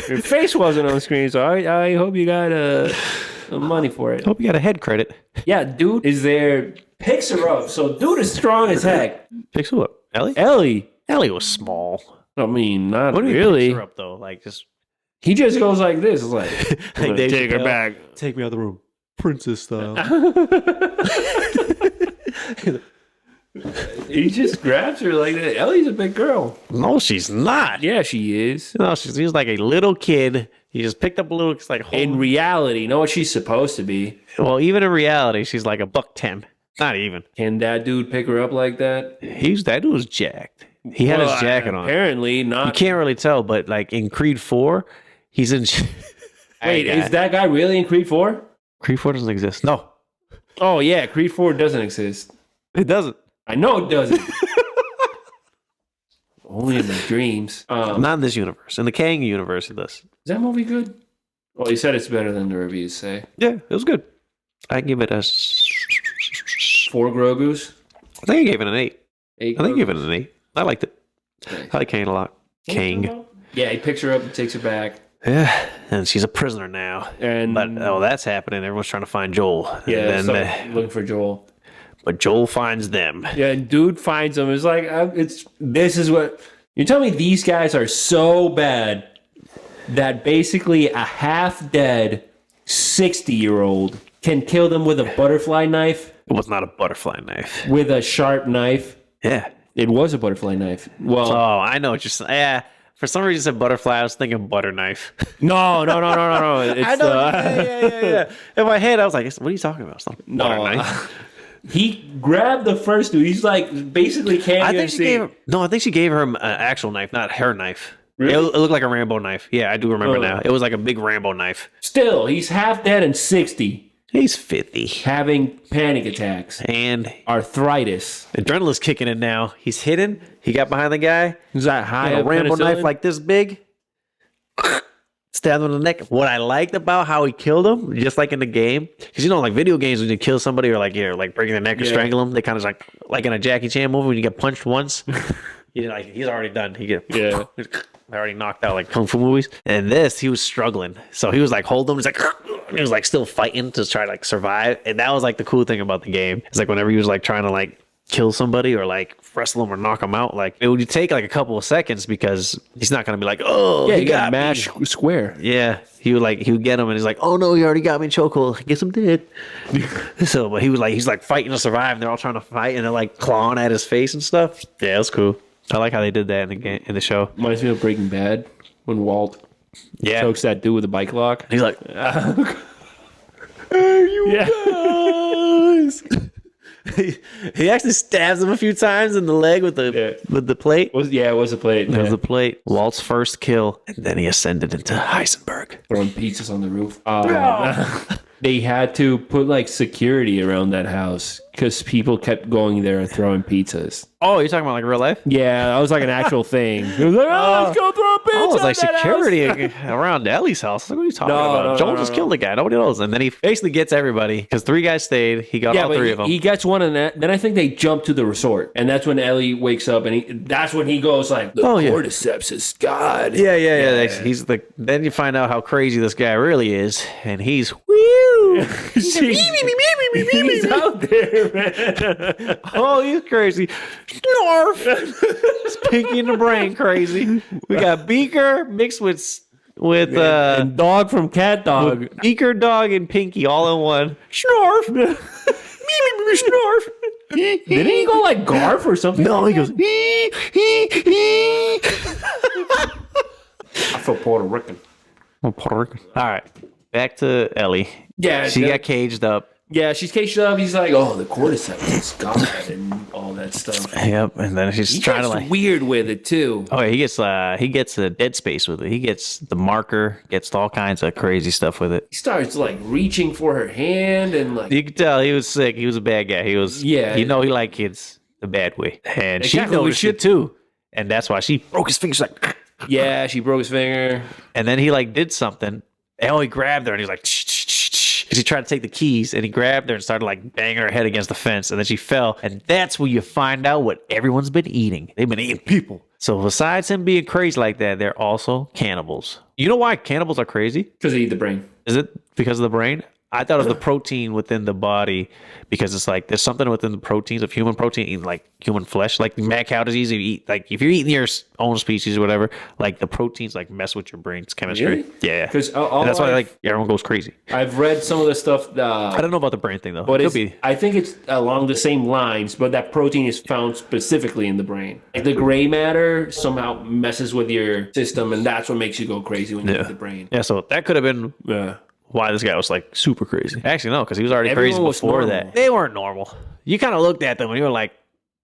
Your face wasn't on screen, so I hope you got money for it. Hope you got a head credit. Yeah, dude is there, picks her up. So dude is strong as heck. Picks who up? Ellie? Ellie, Ellie was small. I mean, not What do you mean really. picks her up though? Like just He just goes like this. It's like, I'm gonna Dave take her Chappelle. back. take me out of the room. Princess style. He just grabs her like that. Ellie's a big girl. No, she's not. Yeah, she is. No, she's like a little kid. He just picked up a little, it's like, In reality, know what she's supposed to be. well, even in reality, she's like a $110. Not even. Can that dude pick her up like that? That dude was jacked. He had his jacket on. Apparently You not. can't really tell, but like in Creed 4, he's in. Wait, is that guy really in Creed 4? Creed 4 doesn't exist. No, Oh, yeah, Creed 4 doesn't exist. it doesn't. I know it doesn't. only in my dreams. Not in this universe. In the Kang universe, he does. Is that movie good? Well, you said it's better than the reviews say. Yeah, it was good. I give it a. 4 Grogus. I think I gave it an 8. 8 I think I gave it Grogus? an 8. I liked it. Nice. I like Kang a lot. Kang. Yeah, he picks her up and takes her back. Yeah, and she's a prisoner now. And But that's happening. Everyone's trying to find Joel. yeah, And so then, looking for Joel. but Joel finds them. Yeah, and dude finds him. It's like this is what you tell me. These guys are so bad that basically a half dead 60-year-old can kill them with a butterfly knife, It was not a butterfly knife. with a sharp knife. Yeah. It was a butterfly knife. Well, Oh, I know what you're saying. Yeah. For some reason, you said butterfly. I was thinking butter knife. no. It's I know. Yeah. In my head, I was like, "What are you talking about? It's not a butter knife." He grabbed the first dude. He's like basically can't I even think she see. gave him. No, I think she gave her an actual knife, not her knife. Really? It looked like a Rambo knife. Yeah, I do remember Oh. now. It was like a big Rambo knife. Still, he's half dead and 60, He's 50. having panic attacks, And arthritis. adrenaline's kicking in now. He's hidden. He got behind the guy. Is that high? A Rambo knife like this big. Stabbed him in the neck. What I liked about how he killed him, just like in the game, because like video games, when you kill somebody or like you're like breaking their neck or strangle them, they kind of like in a Jackie Chan movie when you get punched once, he's already done. They're already knocked out like kung fu movies. And this, he was struggling, so he was like holding him. He's like he was like still fighting to try to like survive, and that was like the cool thing about the game. It's like whenever he was like trying to like kill somebody or like wrestle them or knock them out, like it would take like a couple of seconds because he's not gonna be like, oh, Yeah, he you got got me. mash square. Yeah, he would get him and he's like, oh no, he already got me in chokehold. I guess I'm dead. So, but he's like fighting to survive, and they're all trying to fight, and they're like clawing at his face and stuff. Yeah, it was cool. I like how they did that in the game, in the show. Reminds me of Breaking Bad when Walt Yeah, chokes that dude with a bike lock. he's like, he actually stabs him a few times in the leg with the plate. It was a plate. It was Yeah. the plate. Walt's first kill, and then he ascended into Heisenberg. Throwing pizzas on the roof. They had to put like security around that house because people kept going there and throwing pizzas. Oh, you're talking about like real life? Yeah, that was like an actual thing. It was like, let's go throw a pizza. Oh, it's like at that security house. around Ellie's house. Like, what are you talking No, about? no, Joel no, just no. killed the guy. Nobody knows. And then he basically gets everybody because 3 guys stayed. He got all But 3 of them. He gets one, and then I think they jump to the resort, and that's when Ellie wakes up, and that's when he goes like, "The Oh, yeah. cordyceps is God." Yeah. He's the. Then you find out how crazy this guy really is, and he's woo. He's out there, man. Oh, he's crazy. Snarf. It's Pinky in the Brain crazy. We got Beaker mixed with And dog from Cat Dog. Beaker, Dog, and Pinky all in one. Snarf. Snarf. Didn't he go like Garf or something? No, he goes. I feel Puerto Rican. All right, back to Ellie. Yeah, She got caged up. Yeah, she's caged up. He's like, "Oh, the cordyceps is God," and all that stuff. Yep, and then she's He trying gets to like. weird with it too. Oh, yeah, he gets a dead space with it. He gets the marker, gets all kinds of crazy stuff with it. He starts like reaching for her hand and like. You could tell he was sick. He was a bad guy. He was. Yeah. You know he liked kids the bad way, and she Exactly. noticed it too, and that's why she broke his finger. She's like, Yeah, she broke his finger. and then he like did something. And he grabbed her and he's like, shh, shh, shh, shh. She tried to take the keys and he grabbed her and started like banging her head against the fence. And then she fell. And that's where you find out what everyone's been eating. They've been eating people. So besides him being crazy like that, they're also cannibals. You know why cannibals are crazy? Because they eat the brain. Is it because of the brain? I thought of the protein within the body because it's like there's something within the proteins of human protein, eating like human flesh. Like mad cow disease, if you eat like if you're eating your own species or whatever, like the proteins like mess with your brain's chemistry. Really? Yeah, 'Cause and that's why like everyone goes crazy. I've read some of the stuff. I don't know about the brain thing though. But It could I think it's along the same lines, but that protein is found specifically in the brain. Like the gray matter somehow messes with your system, and that's what makes you go crazy when you eat the brain. yeah. So that could have been Yeah. why this guy was like super crazy. Actually, no, because he was already Everyone crazy was before normal. that. They weren't normal. You kind of looked at them and you were like,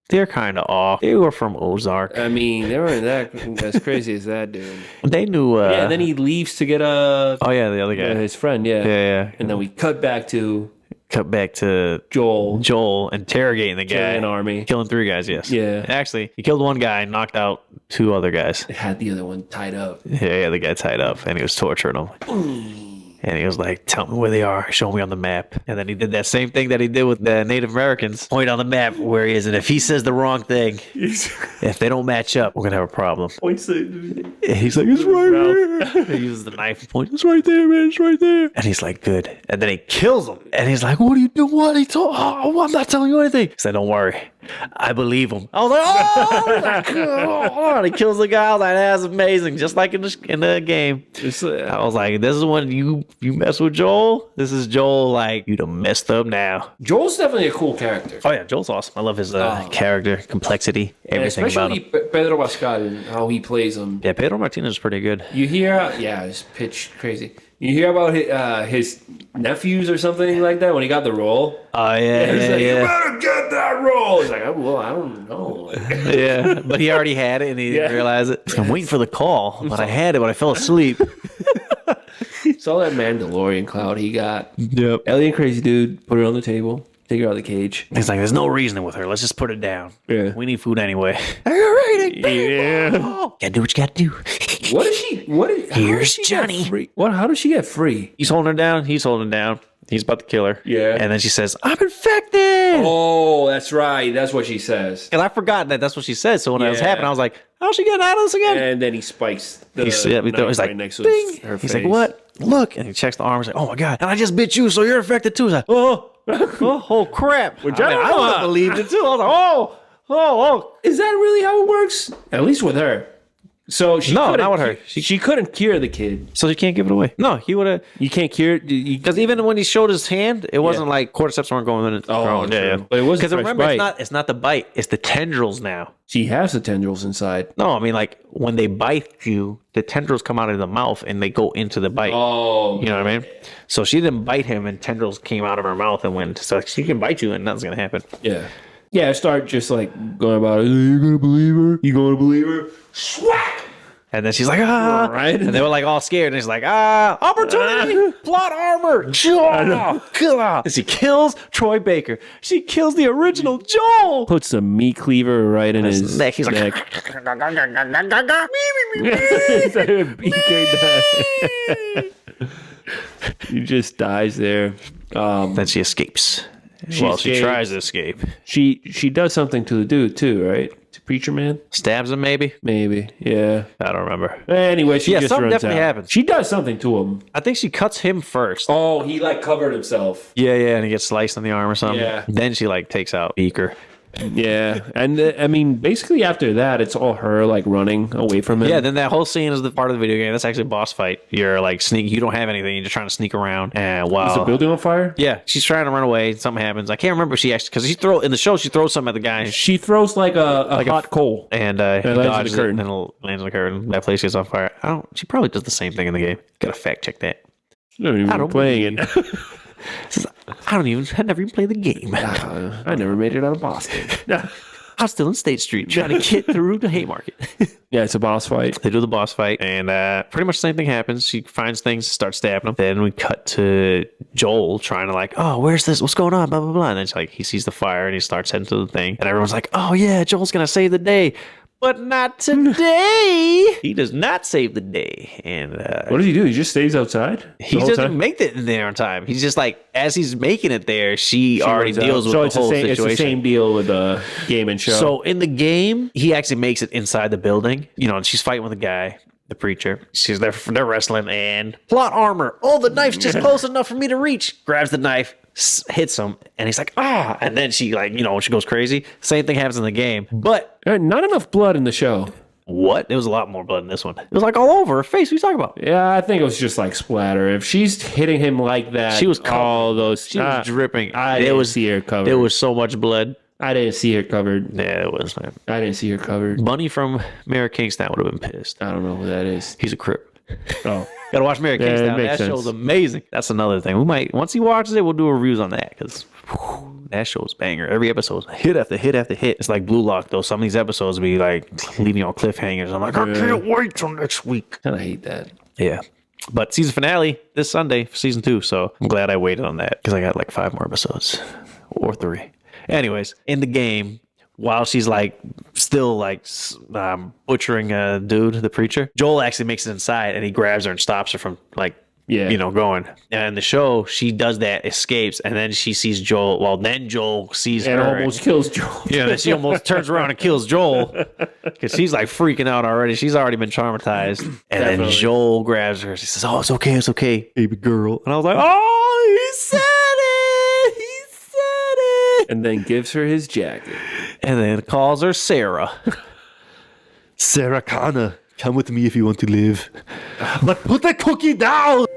they're kind of off. They were from Ozark. I mean, they weren't that as crazy as that dude. They knew. Yeah, and then he leaves to get Oh yeah, the other guy. his friend. Yeah. Yeah. And then we cut back to Cut back to Joel. Joel interrogating the guy. Killing an army. Killing 3 guys, yes. Yeah. Actually, he killed 1 guy, knocked out two other guys. Had the other one tied up. Yeah, the guy tied up, and he was torturing him. And he was like, tell me where they are. Show me on the map. And then he did that same thing that he did with the Native Americans. Point on the map where he is. And if he says the wrong thing, if they don't match up, we're going to have a problem. Points And he's like, it's right here. He uses the knife and points, it's right there, man. It's right there. And he's like, good. And then he kills him. And he's like, what are you doing? What? I'm not telling you anything. He said, don't worry. I believe him. I was like, oh, and he kills the guy. I was like, that's amazing. Just like in the game. I was like, this is when you mess with Joel. This is Joel, like, you done messed up now. Joel's definitely a cool character. Oh, yeah, Joel's awesome. I love his character, complexity, everything about him. Especially Pedro Pascal and how he plays him. Yeah, Pedro Martinez is pretty good. You hear, it's pitch crazy. You hear about his nephews or something like that when he got the role? Oh, yeah, He's like, you yeah. better get that role. He's like, well, I don't know. Yeah, but he already had it and he didn't realize it. I'm waiting for the call, but I had it, but I fell asleep. It's all that Mandalorian cloud he got. Yep. Alien crazy dude, put it on the table, take her out of the cage. He's like, there's no reasoning with her. Let's just put it down. Yeah. We need food anyway. Yeah. Gotta do what you gotta do. What is she? Here's Johnny. How does she get free? He's holding her down. He's holding her down. He's about to kill her. Yeah. And then she says, I'm infected. Oh, that's right. That's what she says. And I forgot that that's what she said. So when that was Yeah. happening, I was like, how's she getting out of this again? And then he spikes the He's knife like, right next to ding. her He's face. like, what? Look. And he checks the arm. He's like, oh my God. And I just bit you, so you're infected too. He's like, oh crap. I would have believed it too. I was like, oh. Is that really how it works? At least with her. So she No, couldn't not with her. She couldn't cure the kid. So he can't give it away. No, he would have. You can't cure it. Because even when he showed his hand, it wasn't like cordyceps weren't going in it. Oh, true. Yeah. But it was a Because fresh remember, bite. it's not the bite, it's the tendrils now. She has the tendrils inside. No, I mean, like when they bite you, the tendrils come out of the mouth and they go into the bite. Oh, You know what I mean? So she didn't bite him and tendrils came out of her mouth and went. So she can bite you and nothing's going to happen. yeah. Yeah, start just like going about it. You're going to believe her? You going to believe her? Swack! And then she's like, ah. Right. And they were like all scared. And she's like, opportunity, plot armor. And she kills Troy Baker. She kills the original Joel. Puts the meat cleaver right in his neck. He's like, neck. Instead of a BK knife. He just dies there. Then she escapes. She escapes. tries to escape. She does something to the dude too, right? To Preacher Man? Stabs him, maybe? Maybe. Yeah. I don't remember. Anyway, she Yeah, just something runs definitely out. happens. She does something to him. I think she cuts him first. Oh, he like covered himself. Yeah, and he gets sliced on the arm or something. Yeah. Then she like takes out Beaker. Yeah, and I mean, basically after that, it's all her like running away from him. Yeah, then that whole scene is the part of the video game. That's actually a boss fight. You're like sneak. You don't have anything. You're just trying to sneak around. And wow. Is the building on fire? Yeah, she's trying to run away. Something happens. I can't remember if she actually because in the show she throws something at the guy She throws like a hot coal. and he lands on the dodges it curtain. and then it lands on the curtain. That place gets on fire. She probably does the same thing in the game. Gotta fact check that. I don't playing it. I never even played the game. I never made it out of Boston. I'm still in State Street trying to get through the Haymarket. Yeah, it's a boss fight. They do the boss fight, and pretty much the same thing happens. She finds things, starts stabbing them. Then we cut to Joel trying to like, oh, where's this? What's going on? Blah, blah, blah. And then it's like he sees the fire and he starts heading to the thing. And everyone's like, oh, yeah, Joel's going to save the day. But not today. He does not save the day. And What does he do? He just stays outside? he doesn't make it in there on time. He's just like, as he's making it there, she already runs out. deals with So the it's whole the same, situation. It's the same deal with the game and show. So in the game, he actually makes it inside the building. You know, and she's fighting with a guy, the preacher. They're wrestling and plot armor. Oh, the knife's just close enough for me to reach. Grabs the knife, hits him, and he's like, ah. And then she she goes crazy. Same thing happens in the game. But not enough blood in the show. what? There was a lot more blood in this one. It was like all over her face. What are you talking about? Yeah, I think it was just like splatter. If she's hitting him like that, She was covered. all those. She was dripping. I didn't see her covered. There was so much blood. I didn't see her covered. Yeah, it was, man. I didn't see her covered. Bunny from Mary Kingstown would have been pissed. I don't know who that is. He's a crip. Oh, Gotta watch Mary Yeah, it Kingstown. makes That sense. show's amazing. That's another thing. We might, once he watches it, we'll do reviews on that because that show's banger. Every episode, hit after hit after hit. It's like Blue Lock, though. Some of these episodes be like leaving you on cliffhangers. I'm like, I can't wait till next week. kind of hate that. Yeah. But season finale this Sunday for season 2. So I'm glad I waited on that because I got like 5 more episodes or 3. Anyways, in the game, while she's like still like butchering a dude, the preacher. Joel actually makes it inside and he grabs her and stops her from like, going. And in the show, she does that, escapes, and then she sees Joel. Well, then Joel sees And her. almost kills Joel. Yeah, then she almost turns around and kills Joel because she's like freaking out already. She's already been traumatized. And then Joel grabs her. She says, "Oh, it's okay, baby girl." And I was like, "Oh, he said it! He said it!" And then gives her his jacket. And then calls her Sarah. Sarah Connor, come with me if you want to live. But put the cookie down!